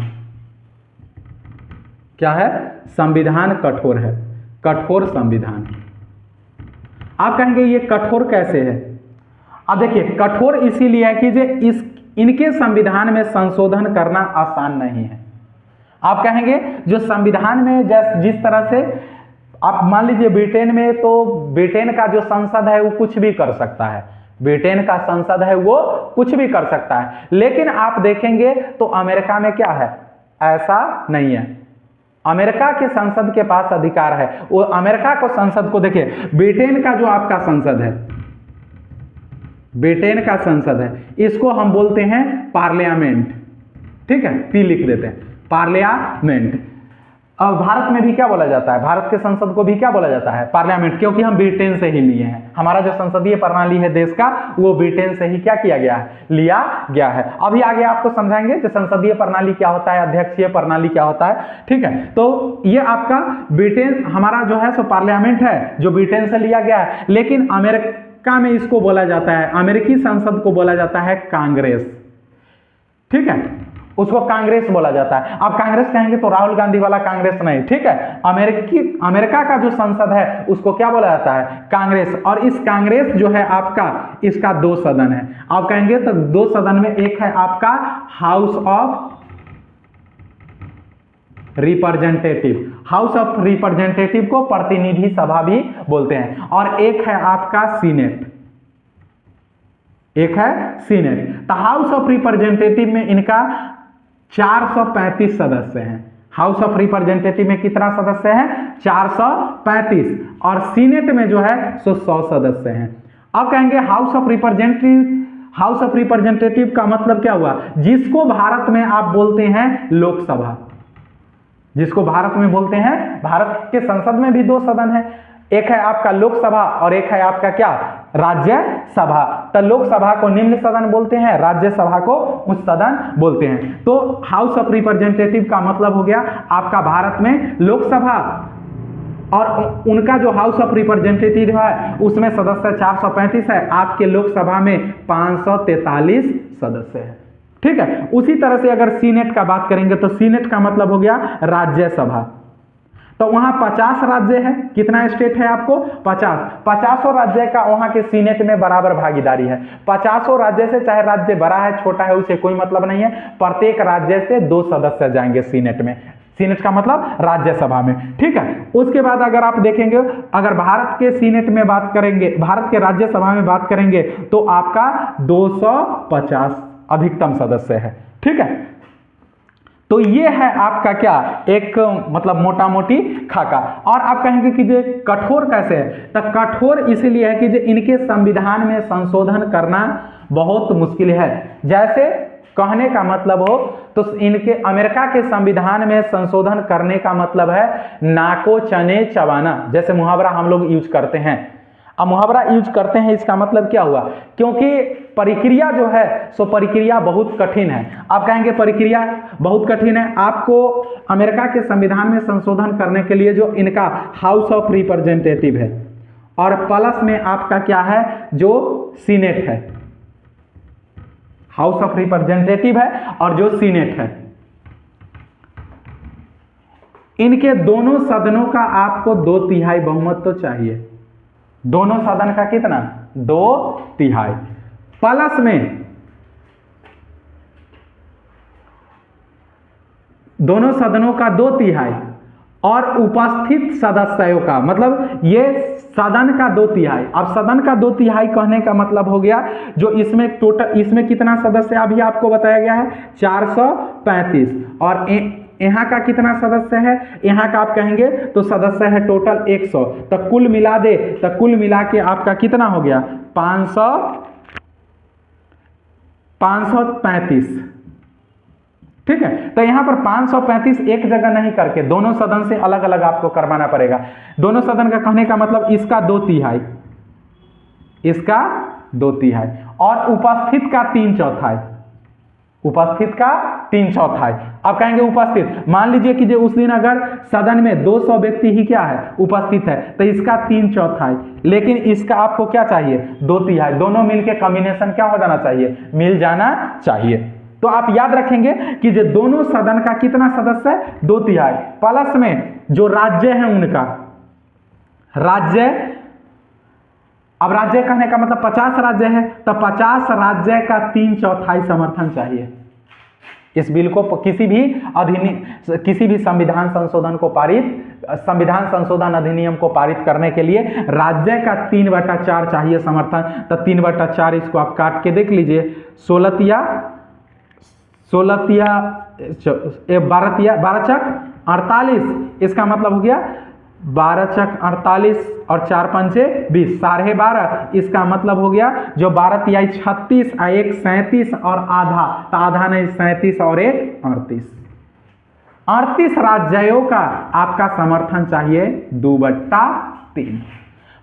क्या है, संविधान कठोर है, कठोर संविधान। आप कहेंगे ये कठोर कैसे है। अब देखिए, कठोर इसीलिए है कि इनके संविधान में संशोधन करना आसान नहीं है। आप कहेंगे जो संविधान में जिस तरह से आप मान लीजिए ब्रिटेन में, तो ब्रिटेन का जो संसद है वो कुछ भी कर सकता है, ब्रिटेन का संसद है वो कुछ भी कर सकता है। लेकिन आप देखेंगे तो अमेरिका में क्या है, ऐसा नहीं है। अमेरिका के संसद के पास अधिकार है, वो अमेरिका को संसद को देखिए, ब्रिटेन का जो आपका संसद है, ब्रिटेन का संसद है, इसको हम बोलते हैं पार्लियामेंट, ठीक है, पी लिख देते हैं, पार्लियामेंट। अब भारत में भी क्या बोला जाता है, भारत के संसद को भी क्या बोला जाता है, पार्लियामेंट, क्योंकि हम ब्रिटेन से ही लिए हैं। हमारा जो संसदीय प्रणाली है देश का, वो ब्रिटेन से ही क्या किया गया है, लिया गया है। अभी आगे आपको समझाएंगे कि संसदीय प्रणाली क्या होता है, अध्यक्षीय प्रणाली क्या होता है, ठीक है। तो ये आपका ब्रिटेन हमारा जो है सो पार्लियामेंट है जो ब्रिटेन से लिया गया है, लेकिन अमेरिका में इसको बोला जाता है, अमेरिकी संसद को बोला जाता है कांग्रेस, ठीक है, उसको कांग्रेस बोला जाता है। आप कांग्रेस कहेंगे तो राहुल गांधी वाला कांग्रेस नहीं, ठीक है, अमेरिका का जो संसद है उसको क्या बोला जाता है, कांग्रेस। और इस कांग्रेस जो है आपका, इसका 2 सदन है। आप कहेंगे तो 2 सदन में एक है आपका house of representative, house of representative को प्रतिनिधि सभा भी बोलते हैं, और एक है आपका सीनेट, एक है सीनेट। तो हाउस ऑफ रिप्रेजेंटेटिव में इनका 435 सदस्य हैं। हाउस ऑफ रिप्रेजेंटेटिव में कितना सदस्य हैं, 435, और सीनेट में जो है सो 100 सदस्य हैं। अब कहेंगे हाउस ऑफ रिप्रेजेंटेटिव का मतलब क्या हुआ, जिसको भारत में आप बोलते हैं लोकसभा, जिसको भारत में बोलते हैं, भारत के संसद में भी 2 सदन है, एक है आपका लोकसभा और एक है आपका क्या, राज्यसभा। तो लोकसभा को निम्न सदन बोलते हैं, राज्यसभा को उच्च सदन बोलते हैं। तो हाउस ऑफ रिप्रेजेंटेटिव का मतलब हो गया आपका भारत में लोकसभा, और उनका जो हाउस ऑफ रिप्रेजेंटेटिव है उसमें सदस्य 435 है, आपके लोकसभा में 543 सदस्य है, ठीक है। उसी तरह से अगर सीनेट का बात करेंगे तो सीनेट का मतलब हो गया राज्यसभा। तो वहां 50 राज्य है, कितना स्टेट है आपको, 50 राज्य का वहां के सीनेट में बराबर भागीदारी है। 50 राज्य से, चाहे राज्य बड़ा है छोटा है उसे कोई मतलब नहीं है, प्रत्येक राज्य से 2 सदस्य जाएंगे सीनेट में, सीनेट का मतलब राज्यसभा में, ठीक है। उसके बाद अगर आप देखेंगे, अगर भारत के सीनेट में बात करेंगे, भारत के राज्यसभा में बात करेंगे तो आपका 250 अधिकतम सदस्य है, ठीक है। तो ये है आपका क्या, एक मतलब मोटा मोटी खाका। और आप कहेंगे कि ये कठोर कैसे है, तो कठोर इसलिए है कि जो इनके संविधान में संशोधन करना बहुत मुश्किल है। जैसे कहने का मतलब हो तो इनके अमेरिका के संविधान में संशोधन करने का मतलब है नाको चने चबाना, जैसे मुहावरा हम लोग यूज करते हैं। अब मुहावरा यूज करते हैं इसका मतलब क्या हुआ, क्योंकि प्रक्रिया जो है सो प्रक्रिया बहुत कठिन है। आप कहेंगे प्रक्रिया बहुत कठिन है, आपको अमेरिका के संविधान में संशोधन करने के लिए जो इनका हाउस ऑफ रिप्रेजेंटेटिव है और प्लस में आपका क्या है जो सीनेट है, हाउस ऑफ रिप्रेजेंटेटिव है और जो सीनेट है, इनके दोनों सदनों का आपको 2/3 बहुमत तो चाहिए। दोनों सदन का कितना, 2/3, प्लस में दोनों सदनों का 2/3 और उपस्थित सदस्यों का, मतलब ये सदन का 2/3। अब सदन का 2/3 कहने का मतलब हो गया जो इसमें टोटल, इसमें कितना सदस्य अभी आपको बताया गया है 435, और यहाँ का कितना सदस्य है, यहाँ का आप कहेंगे तो सदस्य है टोटल 100, तो कुल मिला दे तो कुल मिला के आपका कितना हो गया 535, ठीक है। तो यहाँ पर 535 एक जगह नहीं करके दोनों सदन से अलग अलग आपको करवाना पड़ेगा। दोनों सदन का कहने का मतलब इसका 2/3, इसका 2/3 और उपस्थित का 3/4, उपस्थित का 3/4। अब कहेंगे उपस्थित, मान लीजिए कि जो उस दिन अगर सदन में 200 व्यक्ति ही क्या है उपस्थित है तो इसका 3/4, लेकिन इसका आपको क्या चाहिए 2/3, दोनों मिलके कॉम्बिनेशन क्या हो जाना चाहिए, मिल जाना चाहिए। तो आप याद रखेंगे कि जो दोनों सदन का कितना सदस्य है 2/3, प्लस में जो राज्य है उनका राज्य, अब राज्य कहने का मतलब 50 राज्य है तो 50 राज्य का 3/4 समर्थन चाहिए इस बिल को किसी भी संविधान संशोधन को पारित, संविधान संशोधन अधिनियम को पारित करने के लिए राज्य का 3/4 चाहिए समर्थन। तो 3/4 इसको आप काट के देख लीजिए, 12 चक 48, इसका मतलब हो गया 12 चक 48 और 4 पंचे 20, 12.5, इसका मतलब हो गया जो 12 36 1 37 और आधा, तो आधा नहीं 37 और 1 38, 38 राज्यों का आपका समर्थन चाहिए 2/3,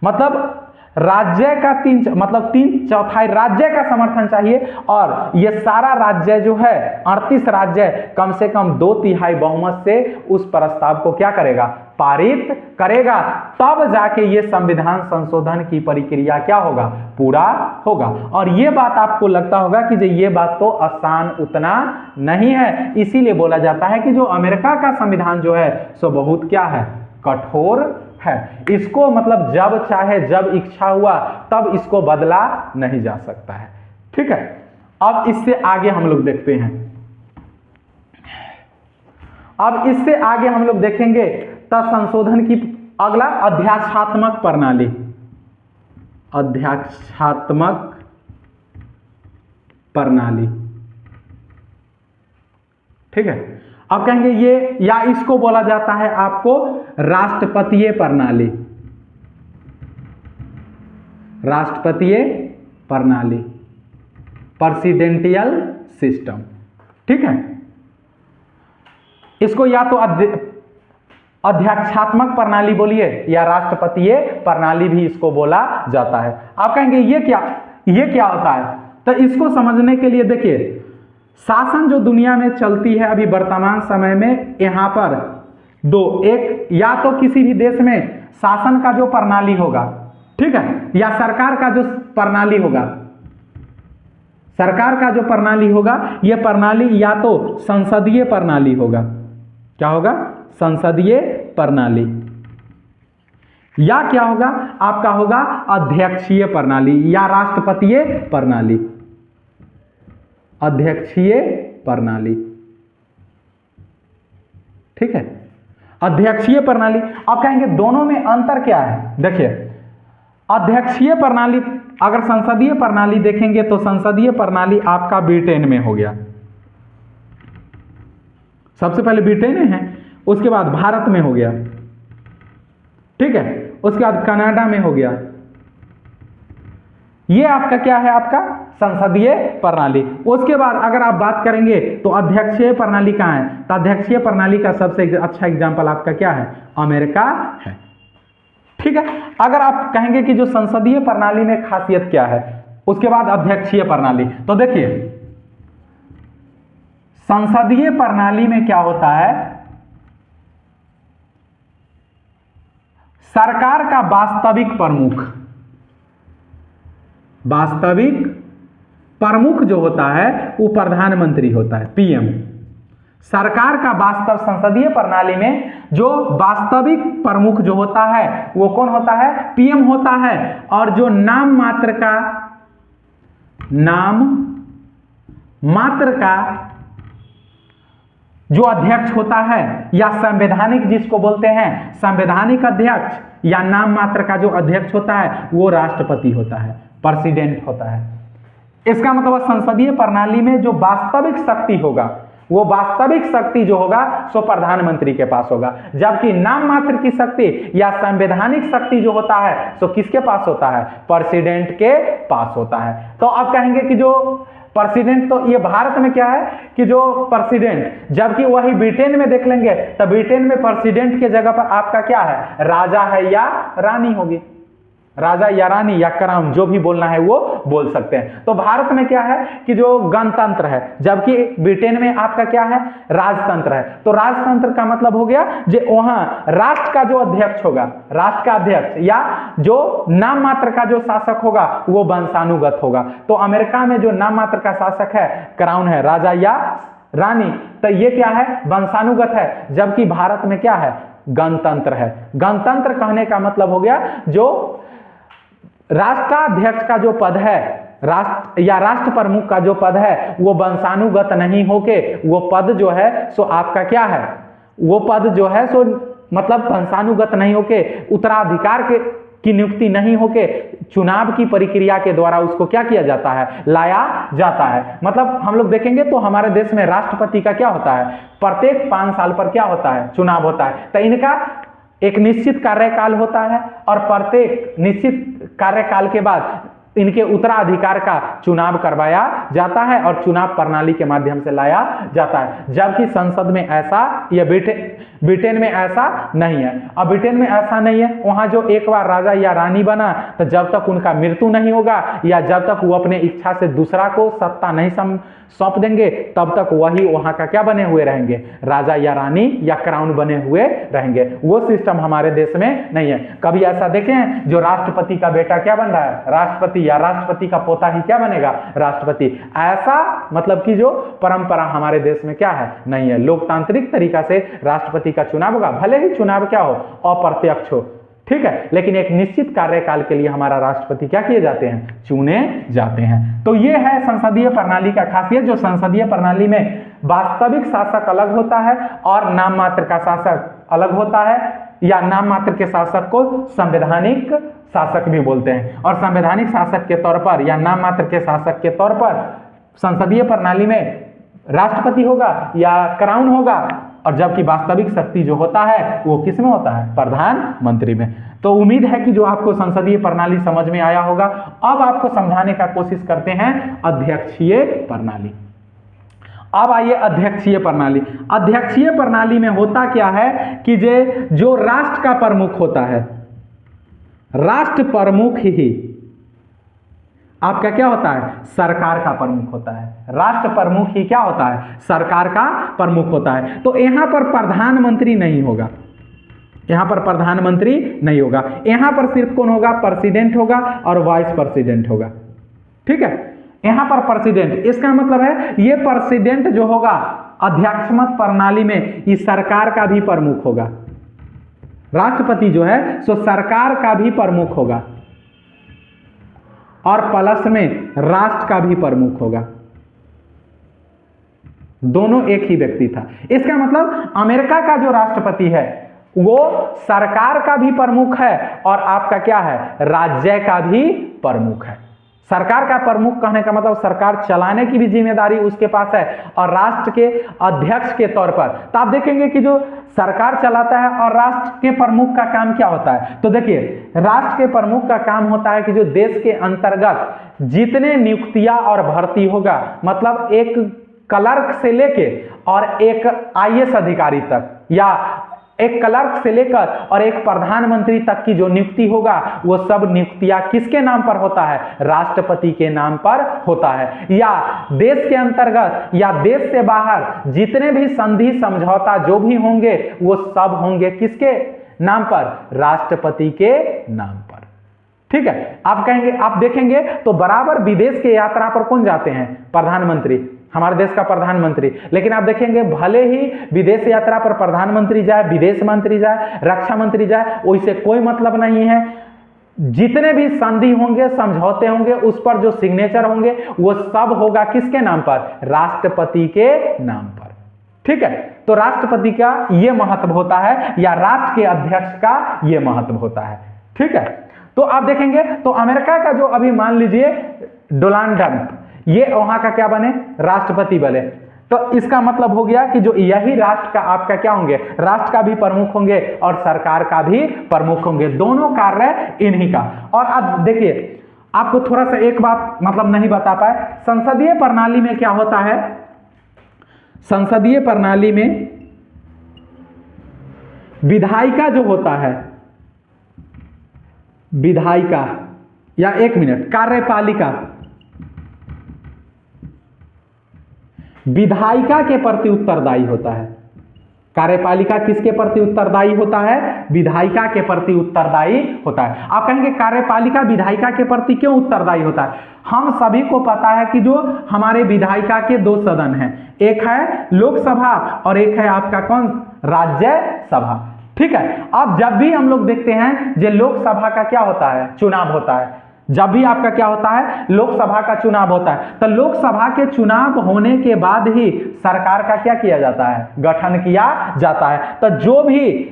मतलब राज्य का 3/4 राज्य का समर्थन चाहिए, और ये सारा राज्य जो है 38 राज्य कम से कम 2/3 बहुमत से उस प्रस्ताव को क्या करेगा, पारित करेगा, तब जाके ये संविधान संशोधन की प्रक्रिया क्या होगा, पूरा होगा। और ये बात आपको लगता होगा कि जो ये बात तो आसान उतना नहीं है, इसीलिए बोला जाता है कि जो अमेरिका का संविधान जो है सो बहुत क्या है, कठोर है। इसको मतलब जब चाहे जब इच्छा हुआ तब इसको बदला नहीं जा सकता है। ठीक है, अब इससे आगे हम लोग देखते हैं। अब इससे आगे हम लोग देखेंगे तो संशोधन की अगला अध्याक्षात्मक प्रणाली, अध्याक्षात्मक प्रणाली। ठीक है, अब कहेंगे ये, या इसको बोला जाता है आपको राष्ट्रपतीय प्रणाली, राष्ट्रपतीय प्रणाली, प्रेसिडेंशियल सिस्टम। ठीक है, इसको या तो अध्यक्षात्मक प्रणाली बोलिए या राष्ट्रपतीय प्रणाली भी इसको बोला जाता है। आप कहेंगे ये क्या होता है, तो इसको समझने के लिए देखिए, शासन जो दुनिया में चलती है अभी वर्तमान समय में, यहां पर दो, एक या तो किसी भी देश में शासन का जो प्रणाली होगा, ठीक है, या सरकार का जो प्रणाली होगा, सरकार का जो प्रणाली होगा, यह प्रणाली या तो संसदीय प्रणाली होगा, क्या होगा, संसदीय प्रणाली, या क्या होगा आपका होगा अध्यक्षीय प्रणाली या राष्ट्रपतीय प्रणाली, अध्यक्षीय प्रणाली। ठीक है, अध्यक्षीय प्रणाली। आप कहेंगे दोनों में अंतर क्या है, देखिए अध्यक्षीय प्रणाली, अगर संसदीय प्रणाली देखेंगे तो संसदीय प्रणाली आपका ब्रिटेन में हो गया, सबसे पहले ब्रिटेन है, उसके बाद भारत में हो गया, ठीक है, उसके बाद कनाडा में हो गया। ये आपका क्या है, आपका संसदीय प्रणाली। उसके बाद अगर आप बात करेंगे तो अध्यक्षीय प्रणाली कहाँ है, तो अध्यक्षीय प्रणाली का सबसे अच्छा एग्जांपल आपका क्या है, अमेरिका है। ठीक है, अगर आप कहेंगे कि जो संसदीय प्रणाली में खासियत क्या है, उसके बाद अध्यक्षीय प्रणाली, तो देखिए संसदीय प्रणाली में क्या होता है, सरकार का वास्तविक प्रमुख जो होता है वो प्रधानमंत्री होता है, पीएम। सरकार का वास्तव, संसदीय प्रणाली में जो वास्तविक प्रमुख जो होता है वो कौन होता है, पीएम होता है। और जो नाम मात्र का जो अध्यक्ष होता है, या संवैधानिक जिसको बोलते हैं संवैधानिक अध्यक्ष, या नाम मात्र का जो अध्यक्ष होता है वो राष्ट्रपति होता है, प्रेसिडेंट होता है। इसका मतलब संसदीय प्रणाली में जो वास्तविक शक्ति होगा, वो वास्तविक शक्ति जो होगा सो प्रधानमंत्री के पास होगा, जबकि नाम मात्र की शक्ति या संवैधानिक शक्ति जो होता है सो किसके पास होता है, प्रेसिडेंट के पास होता है। तो आप कहेंगे कि जो प्रेसिडेंट, तो ये भारत में क्या है कि जो प्रेसिडेंट, जबकि वही ब्रिटेन में देख लेंगे तो ब्रिटेन में प्रेसिडेंट के जगह पर आपका क्या है, राजा है या रानी होगी, राजा या रानी या क्राउन, जो भी बोलना है वो बोल सकते हैं। तो भारत में क्या है कि जो गणतंत्र है, जबकि ब्रिटेन में आपका क्या है, राजतंत्र है। तो राजतंत्र का मतलब हो गया जो वहां राष्ट्र का जो अध्यक्ष होगा, राष्ट्र का अध्यक्ष या जो नाम मात्र का जो शासक होगा वो वंशानुगत होगा। तो अमेरिका में जो नाम मात्र का शासक है, क्राउन है, राजा या रानी, तो ये क्या है, वंशानुगत है। जबकि भारत में क्या है, गणतंत्र है। गणतंत्र कहने का मतलब हो गया जो राष्ट्राध्यक्ष का जो पद है, राष्ट्र या राष्ट्र प्रमुख का जो पद है वो वंशानुगत नहीं होके, वो पद जो है सो आपका क्या है, वो पद जो है सो मतलब वंशानुगत नहीं होके, उत्तराधिकार की नियुक्ति नहीं होके, चुनाव की प्रक्रिया के द्वारा उसको क्या किया जाता है, लाया जाता है। मतलब हम लोग देखेंगे तो हमारे देश में राष्ट्रपति का क्या होता है, प्रत्येक 5 साल पर क्या होता है, चुनाव होता है। तो इनका एक निश्चित कार्यकाल होता है और प्रत्येक निश्चित कार्यकाल के बाद इनके उत्तराधिकार का चुनाव करवाया जाता है और चुनाव प्रणाली के माध्यम से लाया जाता है। जबकि संसद में ऐसा, या ब्रिटेन में ऐसा नहीं है। अब ब्रिटेन में ऐसा नहीं है, वहां जो एक बार राजा या रानी बना तो जब तक उनका मृत्यु नहीं होगा या जब तक वो अपने इच्छा से दूसरा को सत्ता नहीं सौंप देंगे तब तक वही वहां का क्या बने हुए रहेंगे, राजा या रानी या क्राउन बने हुए रहेंगे। वो सिस्टम हमारे देश में नहीं है। कभी ऐसा देखें जो राष्ट्रपति का बेटा क्या बन रहा है, राष्ट्रपति, या राष्ट्रपति का पोता ही क्या बनेगा, राष्ट्रपति। ऐसा मतलब कि जो परंपरा हमारे देश में क्या है, नहीं है। लोकतांत्रिक तरीका से राष्ट्रपति का चुनाव होगा, भले ही चुनाव क्या हो, अप्रत्यक्ष हो, ठीक है, लेकिन एक निश्चित कार्यकाल के लिए हमारा राष्ट्रपति क्या किए जाते हैं, चुने जाते हैं। तो ये है संसदीय प्रणाली का खासियत, जो संसदीय प्रणाली में वास्तविक शासक अलग होता है और नाम मात्र का शासक अलग होता है, या नाम मात्र के शासक को संवैधानिक शासक भी बोलते हैं। और संवैधानिक शासक के तौर पर या नाम मात्र के शासक के तौर पर संसदीय प्रणाली में राष्ट्रपति होगा या क्राउन होगा, और जबकि वास्तविक शक्ति जो होता है वो किस में होता है, प्रधानमंत्री में। तो उम्मीद है कि जो आपको संसदीय प्रणाली समझ में आया होगा। अब आपको समझाने का कोशिश करते हैं अध्यक्षीय प्रणाली। अब आइए अध्यक्षीय प्रणाली। अध्यक्षीय प्रणाली में होता क्या है कि जो राष्ट्र का प्रमुख होता है, राष्ट्र प्रमुख ही आपका क्या होता है, सरकार का प्रमुख होता है। राष्ट्र प्रमुख ही क्या होता है, सरकार का प्रमुख होता है। तो यहां पर प्रधानमंत्री नहीं होगा, यहां पर प्रधानमंत्री नहीं होगा, यहां पर सिर्फ कौन होगा, प्रेसिडेंट होगा और वाइस प्रेसिडेंट होगा, ठीक है। यहां पर प्रेसिडेंट, इसका मतलब है ये प्रेसिडेंट जो होगा अध्यक्षमत प्रणाली में इस सरकार का भी प्रमुख होगा। राष्ट्रपति जो है सो सरकार का भी प्रमुख होगा और प्लस में राष्ट्र का भी प्रमुख होगा। दोनों एक ही व्यक्ति था। इसका मतलब अमेरिका का जो राष्ट्रपति है वो सरकार का भी प्रमुख है और आपका क्या है, राज्य का भी प्रमुख है। सरकार का प्रमुख कहने का मतलब सरकार चलाने की भी जिम्मेदारी उसके पास है और राष्ट्र के अध्यक्ष के तौर पर। तो आप देखेंगे कि जो सरकार चलाता है और राष्ट्र के प्रमुख का काम क्या होता है, तो देखिए राष्ट्र के प्रमुख का काम होता है कि जो देश के अंतर्गत जितने नियुक्तियां और भर्ती होगा, मतलब एक क्लर्क से लेके और एक आईएएस अधिकारी तक, या एक क्लर्क से लेकर और एक प्रधानमंत्री तक की जो नियुक्ति होगा वो सब नियुक्तियां किसके नाम पर होता है, राष्ट्रपति के नाम पर होता है। या देश के अंतर्गत या देश से बाहर जितने भी संधि समझौता जो भी होंगे वो सब होंगे किसके नाम पर, राष्ट्रपति के नाम पर, ठीक है। आप कहेंगे, आप देखेंगे तो बराबर विदेश के यात्रा पर कौन जाते हैं, प्रधानमंत्री, हमारे देश का प्रधानमंत्री। लेकिन आप देखेंगे भले ही विदेश यात्रा पर प्रधानमंत्री जाए, विदेश मंत्री जाए, रक्षा मंत्री जाए, उससे कोई मतलब नहीं है। जितने भी संधि होंगे, समझौते होंगे, उस पर जो सिग्नेचर होंगे वो सब होगा किसके नाम पर, राष्ट्रपति के नाम पर, ठीक है। तो राष्ट्रपति का यह महत्व होता है या राष्ट्र के अध्यक्ष का यह महत्व होता है, ठीक है। तो आप देखेंगे तो अमेरिका का जो अभी मान लीजिए डोनाल्ड ट्रंप, ये वहां का क्या बने, राष्ट्रपति बने। तो इसका मतलब हो गया कि जो यही राष्ट्र का आपका क्या होंगे, राष्ट्र का भी प्रमुख होंगे और सरकार का भी प्रमुख होंगे, दोनों कार्य इन्हीं का। और अब देखिए आपको थोड़ा सा एक बात मतलब नहीं बता पाए, संसदीय प्रणाली में क्या होता है, संसदीय प्रणाली में विधायिका जो होता है, विधायिका या एक मिनट कार्यपालिका, विधायिका के प्रति उत्तरदायी होता है। कार्यपालिका किसके प्रति उत्तरदायी होता है, विधायिका के प्रति उत्तरदायी होता है। आप कहेंगे कार्यपालिका विधायिका के प्रति क्यों उत्तरदायी होता है, हम सभी को पता है कि जो हमारे विधायिका के दो सदन हैं, एक है लोकसभा और एक है आपका कौन, राज्यसभा, ठीक है। अब जब भी हम लोग देखते हैं जो लोकसभा का क्या होता है, चुनाव होता है, जब भी आपका क्या होता है, लोकसभा का चुनाव होता है, तो लोकसभा के चुनाव होने के बाद ही सरकार का क्या किया जाता है, गठन किया जाता है। तो जो भी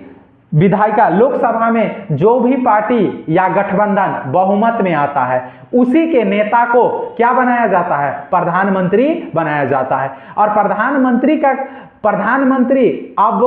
विधायिका लोकसभा में जो भी पार्टी या गठबंधन बहुमत में आता है उसी के नेता को क्या बनाया जाता है, प्रधानमंत्री बनाया जाता है। और प्रधानमंत्री अब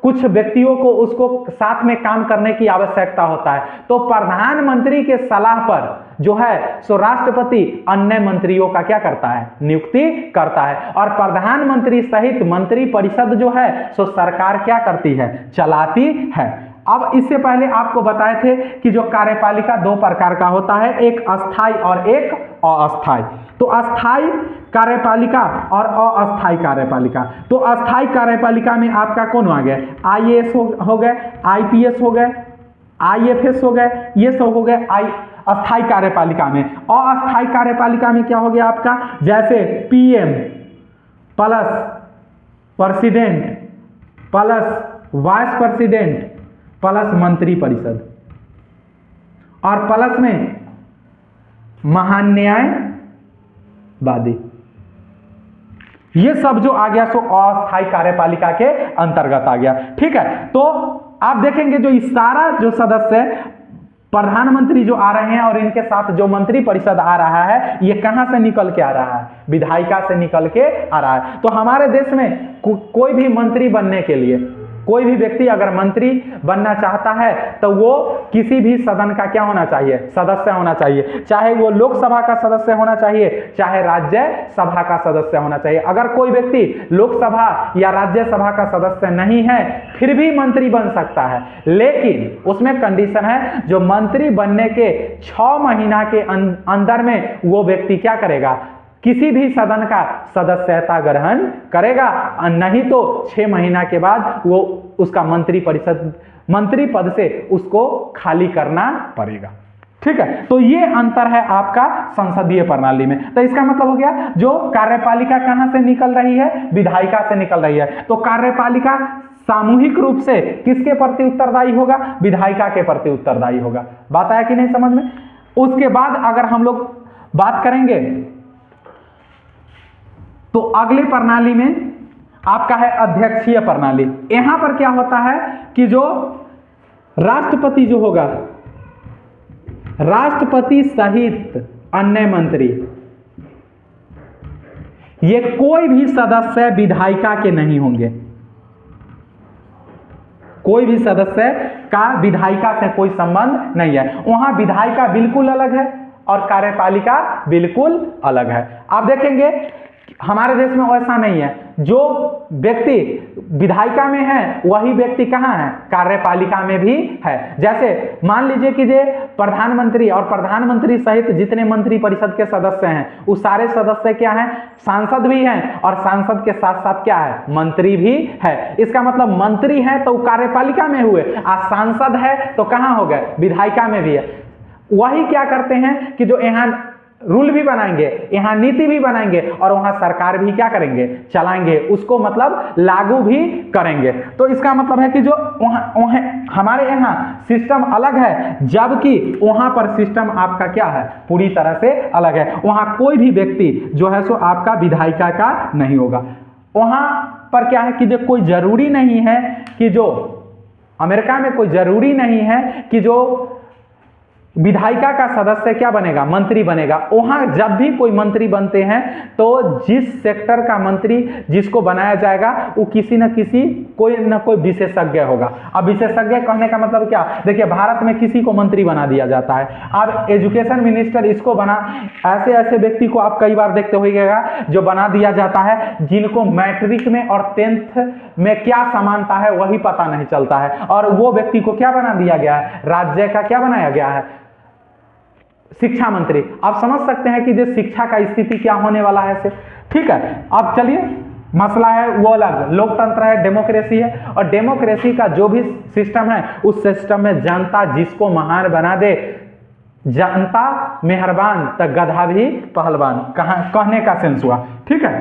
कुछ व्यक्तियों को उसको साथ में काम करने की आवश्यकता होता है, तो प्रधानमंत्री के सलाह पर जो है सो राष्ट्रपति अन्य मंत्रियों का क्या करता है, नियुक्ति करता है। और प्रधानमंत्री सहित मंत्री परिषद जो है सो सरकार क्या करती है, चलाती है। अब इससे पहले आपको बताए थे कि जो कार्यपालिका दो प्रकार का होता है, एक अस्थाई और एक अस्थाई। तो अस्थाई कार्यपालिका और अस्थाई कार्यपालिका, तो अस्थाई कार्यपालिका में आपका कौन आ गया, IAS हो गए, IPS हो गए, IFS हो गए, ये सब हो गए अस्थाई कार्यपालिका में। अस्थाई कार्यपालिका में क्या हो गया आपका, जैसे PM plus president plus vice president plus मंत्री परिषद और प्लस में महान्यायवादी, ये सब जो आ गया सो अस्थाई कार्यपालिका के अंतर्गत आ गया। ठीक है, तो आप देखेंगे जो इस सारा जो सदस्य प्रधानमंत्री जो आ रहे हैं और इनके साथ जो मंत्री परिषद आ रहा है, ये कहां से निकल के आ रहा है, विधायिका से निकल के आ रहा है। तो हमारे देश में कोई भी मंत्री बनने के लिए, कोई भी व्यक्ति अगर मंत्री बनना चाहता है तो वो किसी भी सदन का क्या होना चाहिए, सदस्य होना चाहिए। चाहे वो लोकसभा का सदस्य होना चाहिए, चाहे राज्यसभा का सदस्य होना चाहिए। अगर कोई व्यक्ति लोकसभा या राज्यसभा का सदस्य नहीं है फिर भी मंत्री बन सकता है, लेकिन उसमें कंडीशन है, जो मंत्री बनने के 6 महीना के अंदर में वो व्यक्ति क्या करेगा, किसी भी सदन का सदस्यता ग्रहण करेगा, नहीं तो 6 महीना के बाद वो उसका मंत्री पद से उसको खाली करना पड़ेगा। ठीक है, तो ये अंतर है आपका संसदीय प्रणाली में। तो इसका मतलब हो गया जो कार्यपालिका कहां से निकल रही है, विधायिका से निकल रही है। तो कार्यपालिका सामूहिक रूप से किसके प्रति उत्तरदायी होगा, विधायिका के प्रति उत्तरदायी होगा। बात आया कि नहीं समझ में। उसके बाद अगर हम लोग बात करेंगे तो अगली प्रणाली में आपका है अध्यक्षीय प्रणाली। यहां पर क्या होता है कि जो राष्ट्रपति जो होगा, राष्ट्रपति सहित अन्य मंत्री, ये कोई भी सदस्य विधायिका के नहीं होंगे। कोई भी सदस्य का विधायिका से कोई संबंध नहीं है। वहां विधायिका बिल्कुल अलग है और कार्यपालिका बिल्कुल अलग है। आप देखेंगे हमारे देश में ऐसा नहीं है, जो व्यक्ति विधायिका में है वही व्यक्ति कहां है, कार्यपालिका में भी है। जैसे मान लीजिए कि जे प्रधानमंत्री और प्रधानमंत्री सहित जितने मंत्री परिषद के सदस्य हैं, वो सारे सदस्य क्या हैं, सांसद भी हैं और सांसद के साथ साथ क्या है, मंत्री भी है। इसका मतलब मंत्री हैं तो कार्यपालिका में हुए, और सांसद है तो कहां हो गए, विधायिका में भी है। वही क्या करते हैं कि जो यहाँ रूल भी बनाएंगे, यहाँ नीति भी बनाएंगे और वहां सरकार भी क्या करेंगे, चलाएंगे, उसको मतलब लागू भी करेंगे। तो इसका मतलब है कि जो वहां हमारे यहाँ सिस्टम अलग है, जबकि वहां पर सिस्टम आपका क्या है, पूरी तरह से अलग है। वहां कोई भी व्यक्ति जो है सो आपका विधायिका का नहीं होगा। वहां पर क्या है कि जो कोई जरूरी नहीं है कि जो अमेरिका में कोई जरूरी नहीं है कि जो विधायिका का सदस्य क्या बनेगा, मंत्री बनेगा। वहां जब भी कोई मंत्री बनते हैं तो जिस सेक्टर का मंत्री जिसको बनाया जाएगा वो किसी न किसी कोई न कोई विशेषज्ञ होगा। अब विशेषज्ञ कहने का मतलब क्या, देखिए भारत में किसी को मंत्री बना दिया जाता है। अब एजुकेशन मिनिस्टर इसको बना, ऐसे ऐसे व्यक्ति को आप कई बार देखते होइएगा जो बना दिया जाता है जिनको मैट्रिक में और 10th में क्या समानता है वही पता नहीं चलता है, और वो व्यक्ति को क्या बना दिया गया है, राज्य का क्या बनाया गया है, शिक्षा मंत्री। आप समझ सकते हैं कि जो शिक्षा का स्थिति क्या होने वाला है से। ठीक है, अब चलिए मसला है वो अलग, लोकतंत्र है, डेमोक्रेसी है, और डेमोक्रेसी का जो भी सिस्टम है उस सिस्टम में जनता जिसको महान बना दे, जनता मेहरबान तो गधा भी पहलवान, कहने का सेंस हुआ। ठीक है,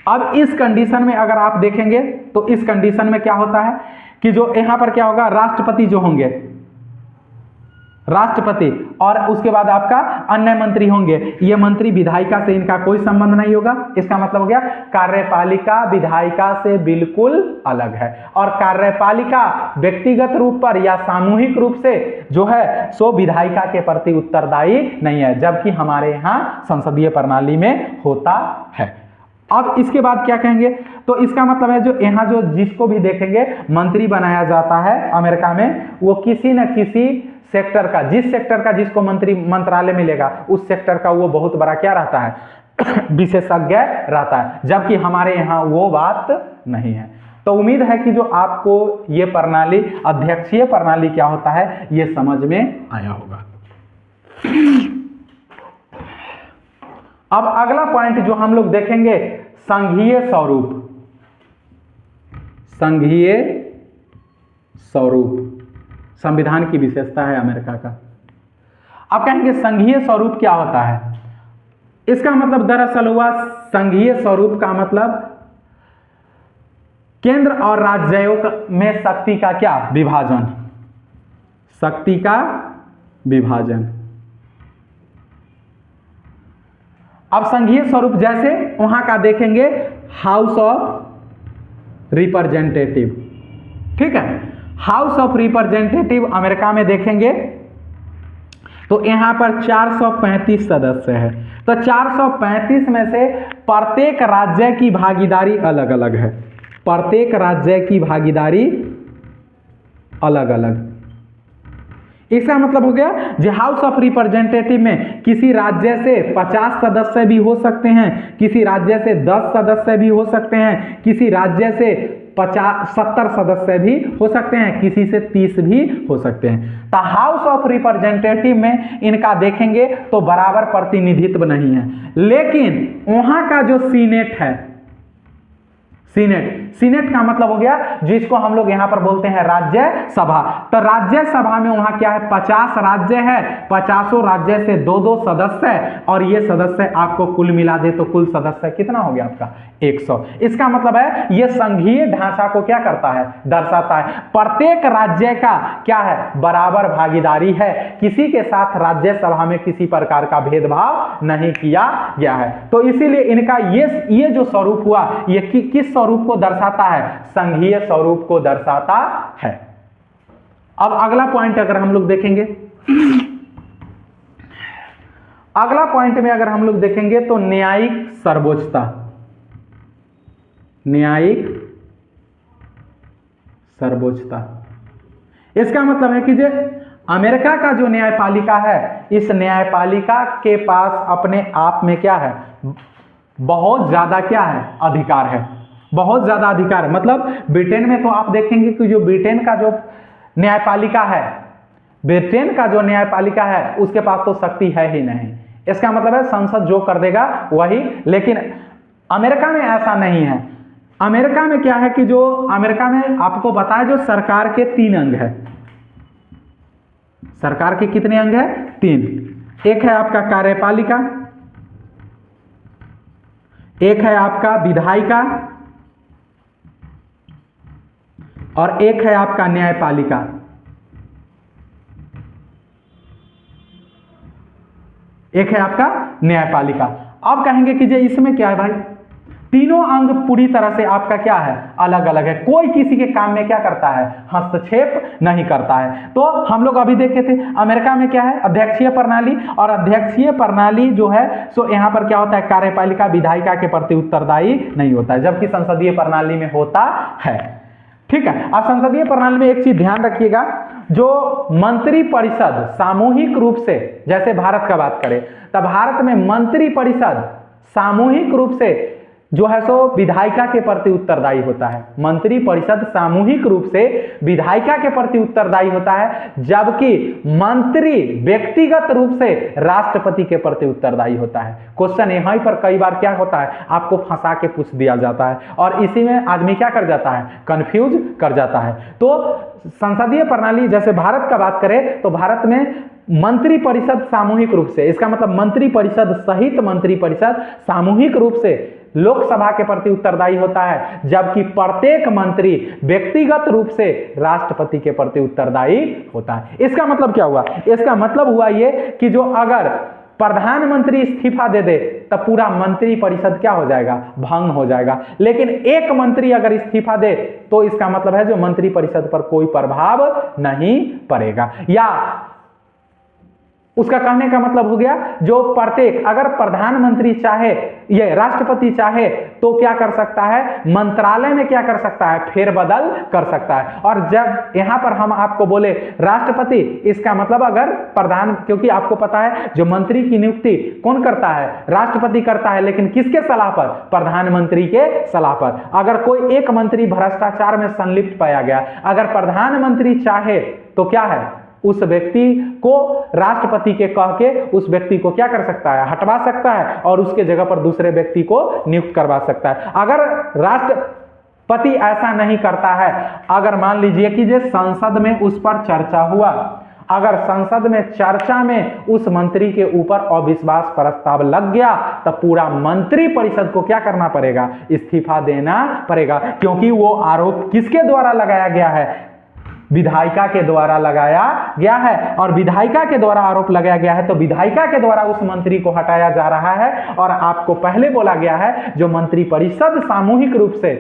अब इस कंडीशन में अगर आप देखेंगे तो इस कंडीशन में क्या होता है कि जो यहां पर क्या होगा, राष्ट्रपति जो होंगे, राष्ट्रपति, और उसके बाद आपका अन्य मंत्री होंगे। ये मंत्री विधायिका से इनका कोई संबंध नहीं होगा। इसका मतलब हो गया कार्यपालिका विधायिका से बिल्कुल अलग है, और कार्यपालिका व्यक्तिगत रूप पर या सामूहिक रूप से जो है सो विधायिका के प्रति उत्तरदायी नहीं है, जबकि हमारे यहाँ संसदीय प्रणाली में होता है। अब इसके बाद क्या कहेंगे, तो इसका मतलब है जो यहाँ जो जिसको भी देखेंगे मंत्री बनाया जाता है अमेरिका में, वो किसी न किसी सेक्टर का, जिस सेक्टर का जिसको मंत्रालय मिलेगा उस सेक्टर का वो बहुत बड़ा क्या रहता है विशेषज्ञ रहता है, जबकि हमारे यहाँ वो बात नहीं है। तो उम्मीद है कि जो आपको ये प्रणाली, अध्यक्षीय प्रणाली क्या होता है, ये समझ में आया होगा। अब अगला पॉइंट जो हम लोग देखेंगे, संघीय स्वरूप। संघीय स्वरूप संविधान की विशेषता है अमेरिका का। अब कहेंगे संघीय स्वरूप क्या होता है। इसका मतलब दरअसल हुआ, संघीय स्वरूप का मतलब केंद्र और राज्यों में शक्ति का क्या विभाजन, शक्ति का विभाजन। अब संघीय स्वरूप जैसे वहां का देखेंगे हाउस ऑफ रिप्रेजेंटेटिव, ठीक है, हाउस ऑफ रिप्रेजेंटेटिव अमेरिका में देखेंगे तो यहां पर 435 सदस्य है। तो 435 में से प्रत्येक राज्य की भागीदारी अलग अलग है, प्रत्येक राज्य की भागीदारी अलग अलग। इसका मतलब हो गया जो हाउस ऑफ रिप्रेजेंटेटिव में किसी राज्य से 50 सदस्य भी हो सकते हैं, किसी राज्य से 10 सदस्य भी हो सकते हैं, किसी राज्य से 70 सदस्य भी हो सकते हैं, किसी से 30 भी हो सकते हैं। तो हाउस ऑफ रिप्रेजेंटेटिव में इनका देखेंगे तो बराबर प्रतिनिधित्व नहीं है, लेकिन वहां का जो सीनेट है, सीनेट का मतलब हो गया जिसको हम लोग यहां पर बोलते हैं राज्यसभा। तो राज्यसभा में वहां क्या है, 50 राज्य है, 50 राज्य से 2-2 सदस्य, और ये सदस्य आपको कुल मिला दे तो कुल सदस्य कितना हो गया आपका 100। इसका मतलब है ये संघीय ढांचा को क्या करता है, दर्शाता है। प्रत्येक राज्य का क्या है, बराबर भागीदारी है, किसी के साथ राज्यसभा में किसी प्रकार का भेदभाव नहीं किया गया है। तो इसीलिए इनका ये जो स्वरूप हुआ, ये किस स्वरूप को दर्शाता है, संघीय स्वरूप को दर्शाता है। अब अगला पॉइंट अगर हम लोग देखेंगे, अगला पॉइंट में अगर हम लोग देखेंगे तो न्यायिक सर्वोच्चता, न्यायिक सर्वोच्चता। इसका मतलब है कि जो अमेरिका का जो न्यायपालिका है, इस न्यायपालिका के पास अपने आप में क्या है, बहुत ज्यादा क्या है, अधिकार है, बहुत ज्यादा अधिकार। मतलब ब्रिटेन में तो आप देखेंगे कि जो ब्रिटेन का जो न्यायपालिका है, ब्रिटेन का जो न्यायपालिका है उसके पास तो शक्ति है ही नहीं। इसका मतलब है संसद जो कर देगा वही, लेकिन अमेरिका में ऐसा नहीं है। अमेरिका में क्या है कि जो अमेरिका में आपको बताया जो सरकार के 3 अंग है, सरकार के कितने अंग है, 3। एक है आपका कार्यपालिका, एक है आपका विधायिका, और एक है आपका न्यायपालिका। एक है आपका न्यायपालिका। अब कहेंगे कि जो इसमें क्या है भाई, तीनों अंग पूरी तरह से आपका क्या है, अलग अलग है, कोई किसी के काम में क्या करता है, हस्तक्षेप नहीं करता है। तो हम लोग अभी देखे थे अमेरिका में क्या है, अध्यक्षीय प्रणाली, और अध्यक्षीय प्रणाली जो है सो यहाँ पर क्या होता है, कार्यपालिका विधायिका के प्रति उत्तरदायी नहीं होता है, जबकि संसदीय प्रणाली में होता है। ठीक है। अब संसदीय प्रणाली में एक चीज ध्यान रखिएगा, जो मंत्री परिषद सामूहिक रूप से, जैसे भारत का बात करें तब भारत में मंत्री परिषद सामूहिक रूप से जो है सो विधायिका के प्रति उत्तरदायी होता है। मंत्री परिषद सामूहिक रूप से विधायिका के प्रति उत्तरदायी होता है, जबकि मंत्री व्यक्तिगत रूप से राष्ट्रपति के प्रति उत्तरदायी होता है। क्वेश्चन यहीं पर कई बार क्या होता है, आपको फंसा के पूछ दिया जाता है, और इसी में आदमी क्या कर जाता है, कंफ्यूज कर जाता है। तो संसदीय प्रणाली जैसे भारत का बात करें तो भारत में मंत्री परिषद सामूहिक रूप से, इसका मतलब मंत्री परिषद सहित मंत्री परिषद सामूहिक रूप से लोकसभा के प्रति उत्तरदायी होता है, जबकि प्रत्येक मंत्री व्यक्तिगत रूप से राष्ट्रपति के प्रति उत्तरदायी होता है। इसका मतलब क्या हुआ, इसका मतलब हुआ ये कि जो अगर प्रधानमंत्री इस्तीफा दे दे तब पूरा मंत्री परिषद क्या हो जाएगा, भंग हो जाएगा। लेकिन एक मंत्री अगर इस्तीफा दे तो इसका मतलब है जो मंत्री परिषद पर कोई प्रभाव नहीं पड़ेगा। या उसका कहने का मतलब हो गया जो प्रत्येक, अगर प्रधानमंत्री चाहे, ये राष्ट्रपति चाहे तो क्या कर सकता है, मंत्रालय में क्या कर सकता है, फेरबदल कर सकता है। और जब यहां पर हम आपको बोले राष्ट्रपति, इसका मतलब अगर प्रधान, क्योंकि आपको पता है जो मंत्री की नियुक्ति कौन करता है, राष्ट्रपति करता है, लेकिन किसके सलाह पर, प्रधानमंत्री के सलाह पर। अगर कोई एक मंत्री भ्रष्टाचार में संलिप्त पाया गया, अगर प्रधानमंत्री चाहे तो क्या है, उस व्यक्ति को राष्ट्रपति के कह के उस व्यक्ति को क्या कर सकता है, हटवा सकता है और उसके जगह पर दूसरे व्यक्ति को नियुक्त करवा सकता है। अगर राष्ट्रपति ऐसा नहीं करता है, अगर मान लीजिए कि जो संसद में उस पर चर्चा हुआ, अगर संसद में चर्चा में उस मंत्री के ऊपर अविश्वास प्रस्ताव लग गया, तब पूरा मंत्री परिषद को क्या करना पड़ेगा, इस्तीफा देना पड़ेगा, क्योंकि वो आरोप किसके द्वारा लगाया गया है, विधायिका के द्वारा लगाया गया है। और विधायिका के द्वारा आरोप लगाया गया है तो विधायिका के द्वारा उस मंत्री को हटाया जा रहा है। और आपको पहले बोला गया है जो मंत्री परिषद सामूहिक रूप से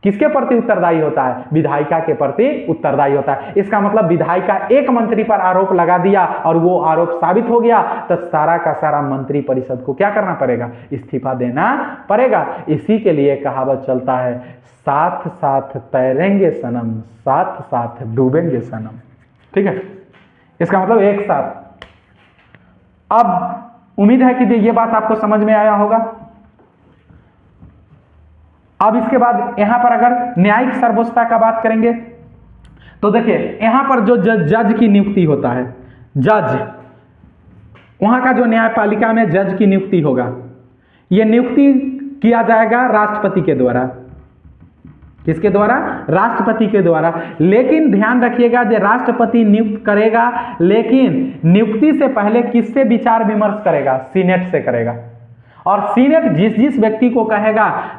किसके प्रति उत्तरदायी होता है, विधायिका के प्रति उत्तरदायी होता है। इसका मतलब विधायिका एक मंत्री पर आरोप लगा दिया और वो आरोप साबित हो गया तो सारा का सारा मंत्री परिषद को क्या करना पड़ेगा, इस्तीफा देना पड़ेगा। इसी के लिए कहावत चलता है, साथ साथ तैरेंगे सनम, साथ साथ डूबेंगे सनम। ठीक है, इसका मतलब एक साथ। अब उम्मीद है कि ये बात आपको समझ में आया होगा। अब इसके बाद यहां पर अगर न्यायिक सर्वोच्चता का बात करेंगे तो देखिए यहां पर जो जज की नियुक्ति होता है, जज, वहां का जो न्यायपालिका में जज की नियुक्ति होगा, यह नियुक्ति किया जाएगा राष्ट्रपति के द्वारा। किसके द्वारा, राष्ट्रपति के द्वारा। लेकिन ध्यान रखिएगा जो राष्ट्रपति नियुक्त करेगा, लेकिन नियुक्ति से पहले किससे विचार विमर्श करेगा, सीनेट से करेगा। और सीनेट जिस जिस व्यक्ति को कहेगा,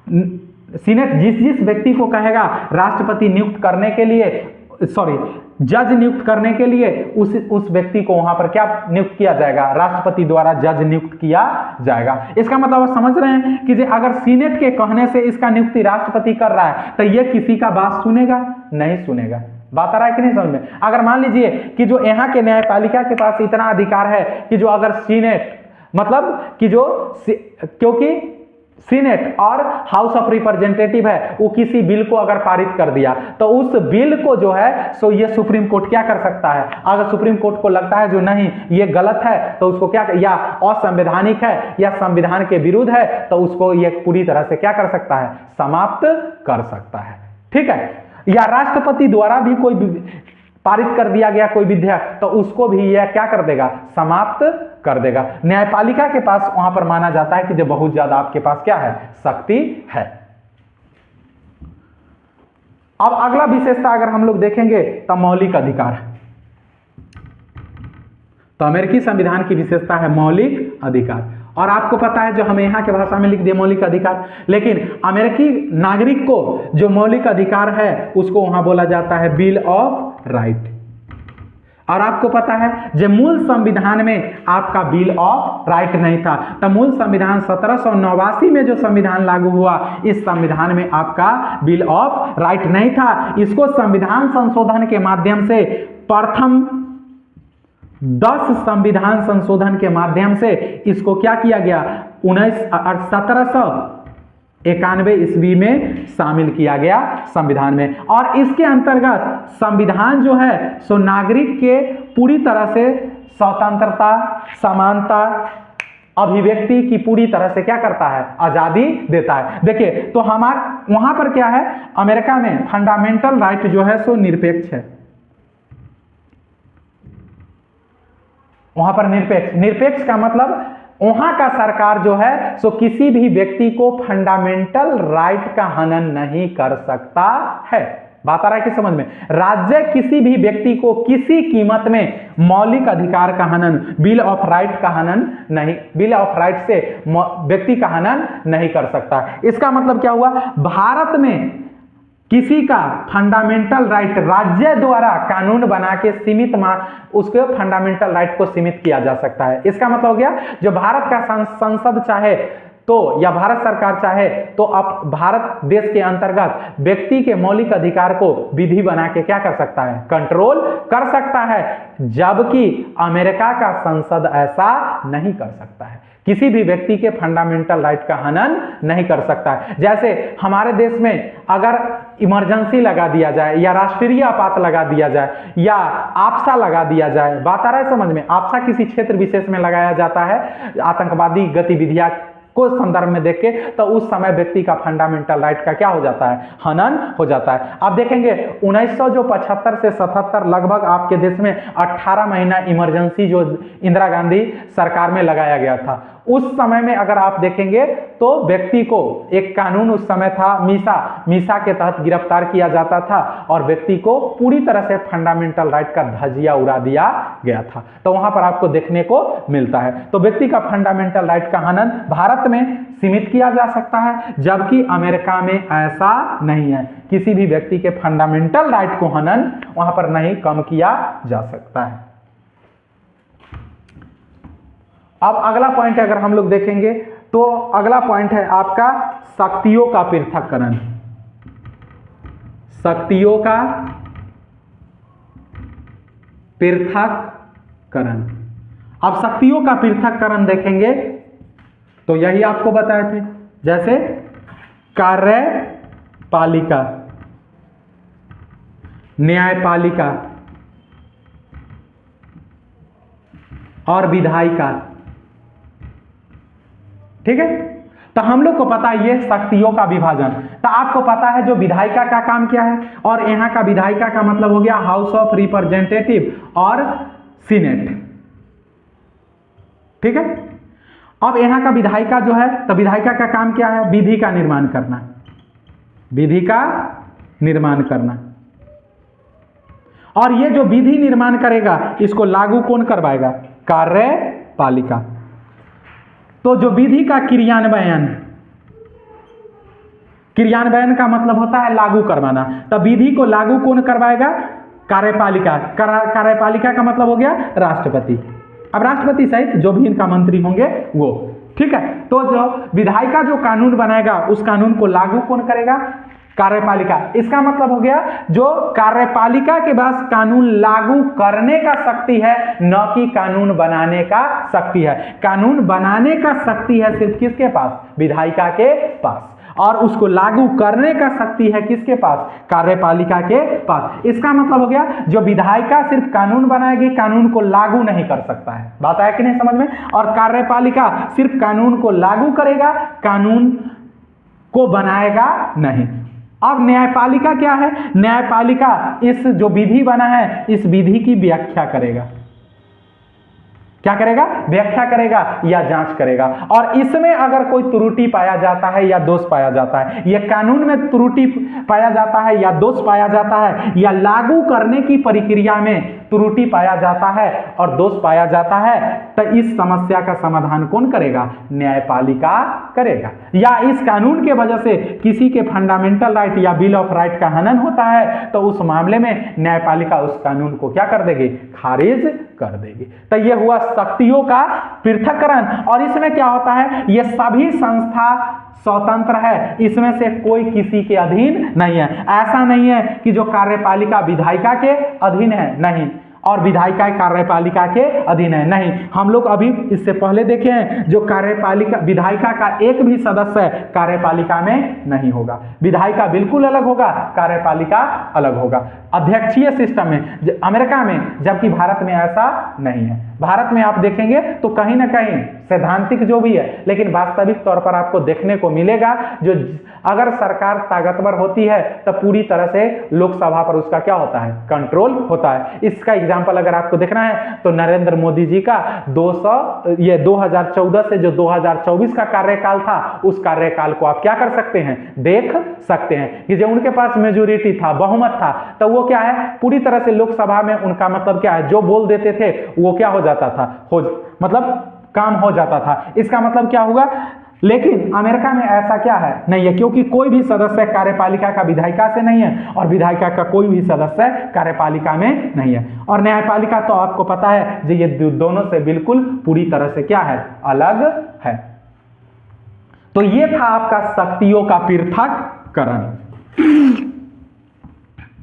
सीनेट जिस जिस व्यक्ति को कहेगा राष्ट्रपति नियुक्त करने के लिए, सॉरी जज नियुक्त करने के लिए, उस व्यक्ति को वहां पर क्या नियुक्त किया जाएगा, राष्ट्रपति द्वारा जज नियुक्त किया जाएगा। इसका मतलब आप समझ रहे हैं कि अगर सीनेट के कहने से इसका नियुक्ति राष्ट्रपति कर रहा है तो यह किसी का बात सुनेगा, नहीं सुनेगा। बात आ रहा है कि नहीं समझ में। अगर मान लीजिए कि जो यहाँ के न्यायपालिका के पास इतना अधिकार है कि जो अगर सीनेट, मतलब कि जो, क्योंकि सीनेट और हाउस ऑफ रिप्रेजेंटेटिव है, वो किसी बिल को अगर पारित कर दिया तो उस बिल को जो है सो ये सुप्रीम कोर्ट क्या कर सकता है, अगर सुप्रीम कोर्ट को लगता है जो नहीं ये गलत है तो उसको क्या, या असंवैधानिक है या संविधान के विरुद्ध है, तो उसको ये पूरी तरह से क्या कर सकता है, समाप्त कर सकता है। ठीक है, या राष्ट्रपति द्वारा भी कोई पारित कर दिया गया कोई विधेयक तो उसको भी यह क्या कर देगा, समाप्त कर देगा। न्यायपालिका के पास वहां पर माना जाता है कि जो बहुत ज्यादा आपके पास क्या है, शक्ति है। अब अगला विशेषता अगर हम लोग देखेंगे तो मौलिक अधिकार। तो अमेरिकी संविधान की विशेषता है मौलिक अधिकार। और आपको पता है जो हमें यहाँ के भाषा में लिख दिए मौलिक अधिकार, लेकिन अमेरिकी नागरिक को जो मौलिक अधिकार है उसको वहां बोला जाता है बिल ऑफ राइट। और आपको पता है जो मूल संविधान में आपका बिल ऑफ राइट नहीं था, तो मूल संविधान 1789 में जो संविधान लागू हुआ, इस संविधान में आपका बिल ऑफ राइट नहीं था। इसको संविधान संशोधन के माध्यम से, प्रथम 10 संविधान संशोधन के माध्यम से इसको क्या किया गया, 1791 ईस्वी में शामिल किया गया संविधान में। और इसके अंतर्गत संविधान जो है सो नागरिक के पूरी तरह से स्वतंत्रता, समानता, अभिव्यक्ति की पूरी तरह से क्या करता है, आजादी देता है। देखिए तो वहां पर क्या है, अमेरिका में फंडामेंटल राइट जो है सो निरपेक्ष है। वहां पर निरपेक्ष का मतलब वहां का सरकार जो है सो किसी भी व्यक्ति को फंडामेंटल राइट का हनन नहीं कर सकता है। बात आ रहा है कि समझ में। राज्य किसी भी व्यक्ति को किसी कीमत में मौलिक अधिकार का हनन, बिल ऑफ राइट का हनन नहीं, बिल ऑफ राइट से व्यक्ति का हनन नहीं कर सकता। इसका मतलब क्या हुआ, भारत में किसी का फंडामेंटल राइट राज्य द्वारा कानून बना के सीमित उसके फंडामेंटल राइट को सीमित किया जा सकता है। इसका मतलब हो गया जो भारत का संसद चाहे तो या भारत सरकार चाहे तो अब भारत देश के अंतर्गत व्यक्ति के मौलिक अधिकार को विधि बना के क्या कर सकता है, कंट्रोल कर सकता है, जबकि अमेरिका का संसद ऐसा नहीं कर सकता है। किसी भी व्यक्ति के फंडामेंटल राइट का हनन नहीं कर सकता है। जैसे हमारे देश में अगर इमरजेंसी लगा दिया जाए या राष्ट्रीय आपात लगा दिया जाए या आपसा लगा दिया जाए, बात आ रहा है समझ में, आपसा किसी क्षेत्र विशेष में लगाया जाता है आतंकवादी गतिविधियां को संदर्भ में देख के, तो उस समय व्यक्ति का फंडामेंटल राइट का क्या हो जाता है, हनन हो जाता है। आप देखेंगे 1975 से 77 लगभग आपके देश में 18 महीना इमरजेंसी जो इंदिरा गांधी सरकार में लगाया गया था, उस समय में अगर आप देखेंगे तो व्यक्ति को एक कानून उस समय था मीसा के तहत गिरफ्तार किया जाता था और व्यक्ति को पूरी तरह से फंडामेंटल राइट का धज्जिया उड़ा दिया गया था। तो वहां पर आपको देखने को मिलता है। तो व्यक्ति का फंडामेंटल राइट का हनन भारत में सीमित किया जा सकता है, जबकि अमेरिका में ऐसा नहीं है। किसी भी व्यक्ति के फंडामेंटल राइट को हनन वहां पर नहीं कम किया जा सकता है। अब अगला पॉइंट अगर हम लोग देखेंगे तो अगला पॉइंट है आपका शक्तियों का पृथक्करण। शक्तियों का पृथक्करण। अब शक्तियों का पृथक्करण देखेंगे तो यही आपको बताए थे, जैसे कार्यपालिका, न्यायपालिका और विधायिका। ठीक है, तो हम लोग को पता है ये शक्तियों का विभाजन। तो आपको पता है जो विधायिका का काम क्या है, और यहाँ का विधायिका का मतलब हो गया हाउस ऑफ रिप्रेजेंटेटिव और सीनेट। ठीक है, अब यहाँ का विधायिका जो है, तो विधायिका का काम क्या है, विधि का निर्माण करना, विधि का निर्माण करना। और ये जो विधि निर्माण करेगा इसको लागू कौन करवाएगा, कार्यपालिका। तो जो विधि का क्रियान्वयन का मतलब होता है लागू करवाना, तब विधि को लागू कौन करवाएगा, कार्यपालिका। कार्यपालिका का मतलब हो गया राष्ट्रपति। अब राष्ट्रपति सहित जो भी इनका मंत्री होंगे वो। ठीक है, तो जो विधायिका जो कानून बनाएगा उस कानून को लागू कौन करेगा, कार्यपालिका। इसका मतलब हो गया जो कार्यपालिका के पास कानून लागू करने का शक्ति है, न कि कानून बनाने का शक्ति है। कानून बनाने का शक्ति है सिर्फ किसके पास, विधायिका के पास, और उसको लागू करने का शक्ति है किसके पास, कार्यपालिका के पास। इसका मतलब हो गया जो विधायिका सिर्फ कानून बनाएगी, कानून को लागू नहीं कर सकता है। बात आया कि नहीं समझ में। और कार्यपालिका सिर्फ कानून को लागू करेगा, कानून को बनाएगा नहीं। अब न्यायपालिका क्या है, न्यायपालिका इस जो विधि बना है इस विधि की व्याख्या करेगा। क्या करेगा, व्याख्या करेगा या जांच करेगा। और इसमें अगर कोई त्रुटि पाया जाता है या दोष पाया जाता है, यह कानून में त्रुटि पाया जाता है या दोष पाया जाता है, या लागू करने की प्रक्रिया में त्रुटि पाया जाता है और दोष पाया जाता है, तो इस समस्या का समाधान कौन करेगा, न्यायपालिका करेगा। या इस कानून के वजह से किसी के फंडामेंटल राइट या बिल ऑफ राइट का हनन होता है, तो उस मामले में न्यायपालिका उस कानून को क्या कर देगी, खारिज कर देगी। तो यह हुआ शक्तियों का पृथक्करण। और इसमें क्या होता है, ये सभी संस्था स्वतंत्र है, इसमें से कोई किसी के अधीन नहीं है। ऐसा नहीं है कि जो कार्यपालिका विधायिका के अधीन है, नहीं, और विधायिका कार्यपालिका के अधीन है, नहीं। हम लोग अभी इससे पहले देखे हैं जो कार्यपालिका विधायिका का एक भी सदस्य कार्यपालिका में नहीं होगा। विधायिका बिल्कुल अलग होगा, कार्यपालिका अलग होगा। अध्यक्षीय सिस्टम में अमेरिका में, जबकि भारत में ऐसा नहीं है। भारत में आप देखेंगे तो कहीं ना कहीं सैद्धांतिक जो भी है, लेकिन वास्तविक तौर पर आपको देखने को मिलेगा जो अगर सरकार ताकतवर होती है तो पूरी तरह से लोकसभा पर उसका क्या होता है, कंट्रोल होता है। इसका एग्जांपल अगर आपको देखना है तो नरेंद्र मोदी जी का 2014 से जो 2024 का कार्यकाल था, उस कार्यकाल को आप क्या कर सकते हैं, देख सकते हैं कि जो उनके पास मेजोरिटी था, बहुमत था, तो वो क्या है, पूरी तरह से लोकसभा में उनका मतलब क्या है, जो बोल देते थे वो क्या हो जाता था, मतलब काम हो जाता था। इसका मतलब क्या हुआ, लेकिन अमेरिका में ऐसा क्या है, नहीं है, क्योंकि कोई भी सदस्य कार्यपालिका का विधायिका से नहीं है और विधायिका का कोई भी सदस्य कार्यपालिका में नहीं है। और न्यायपालिका तो आपको पता है जो ये दोनों से बिल्कुल पूरी तरह से क्या है, अलग है। तो ये था आपका शक्तियों का पृथक्करण।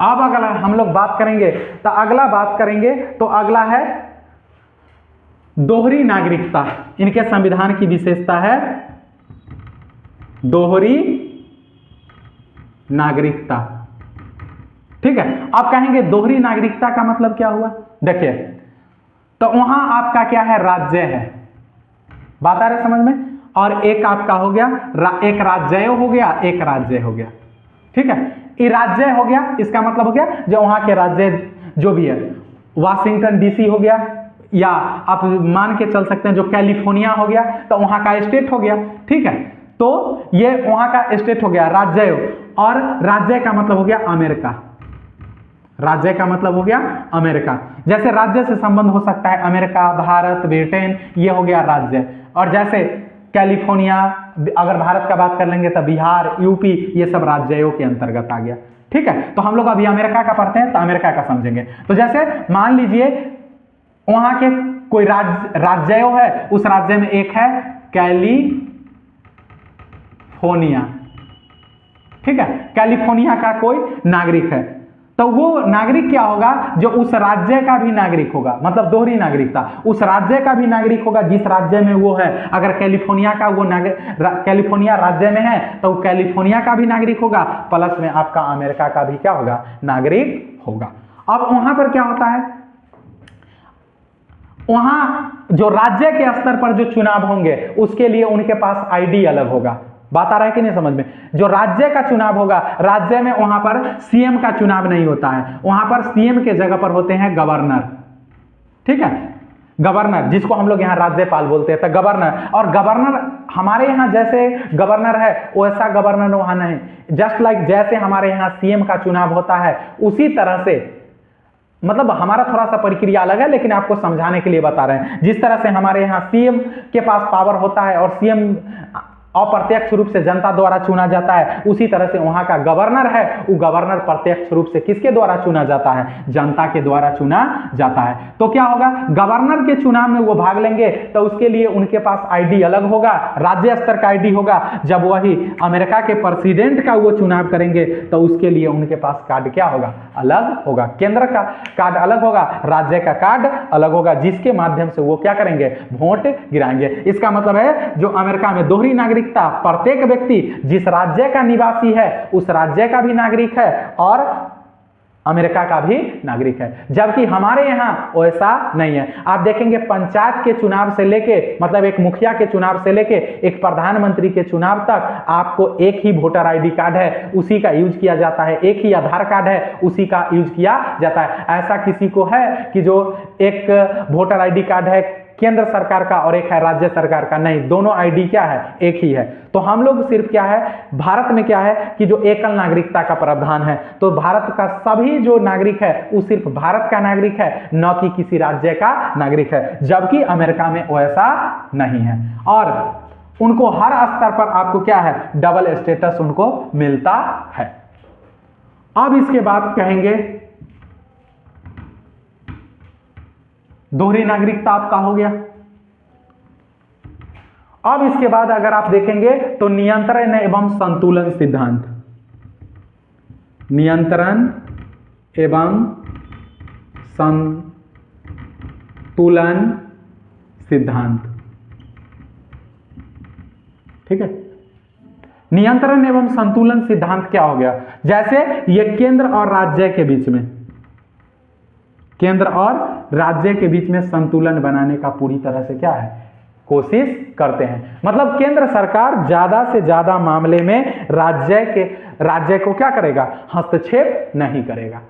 अब अगला हम लोग बात करेंगे, तो अगला बात करेंगे तो अगला है दोहरी नागरिकता। इनके संविधान की विशेषता है दोहरी नागरिकता। ठीक है, आप कहेंगे दोहरी नागरिकता का मतलब क्या हुआ? देखिए, तो वहां आपका क्या है, राज्य है, बात आ रही समझ में, और एक आपका हो गया एक राज्य हो गया, एक राज्य हो गया। ठीक है, ये राज्य हो गया, इसका मतलब हो गया जो वहां के राज्य जो भी है, वाशिंगटन डीसी हो गया, या आप मान के चल सकते हैं जो कैलिफोर्निया हो गया, तो वहां का स्टेट हो गया। ठीक है, तो ये वहां का स्टेट हो गया राज्य, और राज्य का मतलब हो गया अमेरिका। राज्य का मतलब हो गया अमेरिका। जैसे राज्य से संबंध हो सकता है अमेरिका, भारत, ब्रिटेन, ये हो गया राज्य। और जैसे कैलिफोर्निया, अगर भारत का बात कर लेंगे तो बिहार, यूपी, ये सब राज्यों के अंतर्गत आ गया। ठीक है, तो हम लोग अभी अमेरिका का पढ़ते हैं तो अमेरिका का समझेंगे। तो जैसे मान लीजिए वहां के कोई राज्य है, उस राज्य में एक है कैलिफोर्निया। ठीक है, कैलिफोर्निया का कोई नागरिक है, तो वो नागरिक क्या होगा, जो उस राज्य का भी नागरिक होगा, मतलब दोहरी नागरिकता, उस राज्य का भी नागरिक होगा जिस राज्य में वो है। अगर कैलिफोर्निया का वो कैलिफोर्निया राज्य में है तो कैलिफोर्निया का भी नागरिक होगा, प्लस में आपका अमेरिका का भी क्या होगा, नागरिक होगा। अब वहां पर क्या होता है, वहां जो राज्य के स्तर पर जो चुनाव होंगे उसके लिए उनके पास आईडी अलग होगा। बात आ रहा है कि नहीं समझ में? जो राज्य का चुनाव होगा, राज्य में वहां पर सीएम का चुनाव नहीं होता है, वहां पर सीएम के जगह पर होते हैं गवर्नर। ठीक है, गवर्नर, जिसको हम लोग यहाँ राज्यपाल बोलते हैं, तो गवर्नर। और गवर्नर हमारे यहाँ जैसे गवर्नर है वैसा गवर्नर वहां नहीं, जस्ट लाइक जैसे हमारे यहाँ सीएम का चुनाव होता है उसी तरह से, मतलब हमारा थोड़ा सा प्रक्रिया अलग है लेकिन आपको समझाने के लिए बता रहे हैं। जिस तरह से हमारे यहाँ सीएम के पास पावर होता है और सीएम अप्रत्यक्ष रूप से जनता द्वारा चुना जाता है, उसी तरह से वहां का गवर्नर है, वो गवर्नर प्रत्यक्ष रूप से किसके द्वारा चुना जाता है, जनता के द्वारा चुना जाता है। तो क्या होगा, गवर्नर के चुनाव में वो भाग लेंगे तो उसके लिए उनके पास आईडी अलग होगा, राज्य स्तर का आईडी होगा। जब वही अमेरिका के प्रेसिडेंट का वो चुनाव करेंगे तो उसके लिए उनके पास कार्ड क्या होगा, अलग होगा। केंद्र का कार्ड अलग होगा, राज्य का कार्ड अलग होगा, जिसके माध्यम से वो क्या करेंगे, वोट गिराएंगे। इसका मतलब है जो अमेरिका में दोहरी नागरिकता, प्रत्येक व्यक्ति जिस राज्य का निवासी है उस राज्य का भी नागरिक है और अमेरिका का भी नागरिक है, जबकि हमारे यहां वैसा नहीं है। आप देखेंगे पंचायत के चुनाव से लेके, मतलब एक मुखिया के चुनाव से लेके एक प्रधानमंत्री के चुनाव तक आपको एक ही वोटर आईडी कार्ड है, उसी का यूज किया जाता है, एक ही आधार कार्ड है, उसी का यूज किया जाता है। ऐसा किसी को है कि जो एक वोटर आईडी कार्ड है केंद्र सरकार का और एक है राज्य सरकार का? नहीं, दोनों आईडी क्या है, एक ही है। तो हम लोग सिर्फ क्या है, भारत में क्या है कि जो एकल नागरिकता का प्रावधान है, तो भारत का सभी जो नागरिक है वो सिर्फ भारत का नागरिक है, न कि किसी राज्य का नागरिक है, जबकि अमेरिका में वैसा नहीं है। और उनको हर स्तर पर आपको क्या है, डबल स्टेटस उनको मिलता है। अब इसके बाद कहेंगे दोहरी नागरिकता आपका हो गया। अब इसके बाद अगर आप देखेंगे तो नियंत्रण एवं संतुलन सिद्धांत, नियंत्रण एवं संतुलन सिद्धांत। ठीक है, नियंत्रण एवं संतुलन सिद्धांत क्या हो गया, जैसे ये केंद्र और राज्य के बीच में, केंद्र और राज्य के बीच में संतुलन बनाने का पूरी तरह से क्या है, कोशिश करते हैं। मतलब केंद्र सरकार ज्यादा से ज्यादा मामले में राज्य को क्या करेगा, हस्तक्षेप नहीं करेगा।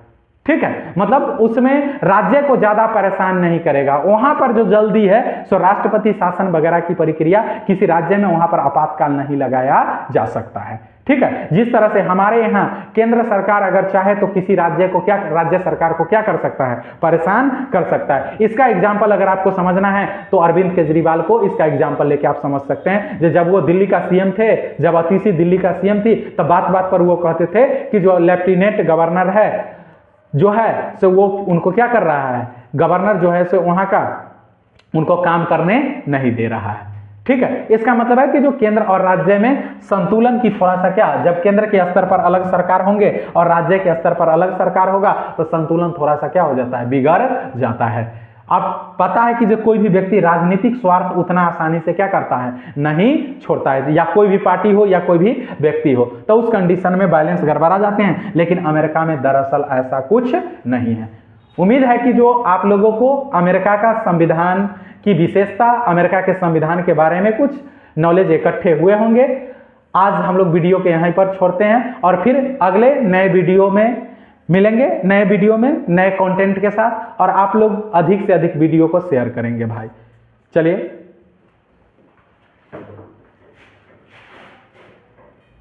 ठीक है, मतलब उसमें राज्य को ज्यादा परेशान नहीं करेगा। वहां पर जो जल्दी है सो राष्ट्रपति शासन वगैरह की प्रक्रिया किसी राज्य में वहां पर आपातकाल नहीं लगाया जा सकता है। ठीक है, जिस तरह से हमारे यहाँ केंद्र सरकार अगर चाहे तो किसी राज्य को क्या, राज्य सरकार को क्या कर सकता है, परेशान कर सकता है। इसका एग्जाम्पल अगर आपको समझना है तो अरविंद केजरीवाल को इसका एग्जाम्पल लेके आप समझ सकते हैं। जब वो दिल्ली का सीएम थे, जब अतिशी दिल्ली का सीएम थी, तब बात बात पर वो कहते थे कि जो लेफ्टिनेंट गवर्नर है जो है सो वो उनको क्या कर रहा है, गवर्नर जो है सो वहां का उनको काम करने नहीं दे रहा है। ठीक है, इसका मतलब है कि जो केंद्र और राज्य में संतुलन की थोड़ा सा क्या, जब केंद्र के स्तर पर अलग सरकार होंगे और राज्य के स्तर पर अलग सरकार होगा तो संतुलन थोड़ा सा क्या हो जाता है, बिगड़ जाता है। अब पता है कि जो कोई भी व्यक्ति राजनीतिक स्वार्थ उतना आसानी से क्या करता है, नहीं छोड़ता है, या कोई भी पार्टी हो या कोई भी व्यक्ति हो, तो उस कंडीशन में बैलेंस गड़बड़ा जाते हैं। लेकिन अमेरिका में दरअसल ऐसा कुछ नहीं है। उम्मीद है कि जो आप लोगों को अमेरिका का संविधान की विशेषता, अमेरिका के संविधान के बारे में कुछ नॉलेज इकट्ठे हुए होंगे। आज हम लोग वीडियो के यहीं पर छोड़ते हैं और फिर अगले नए वीडियो में मिलेंगे, नए वीडियो में नए कंटेंट के साथ, और आप लोग अधिक से अधिक वीडियो को शेयर करेंगे भाई। चलिए।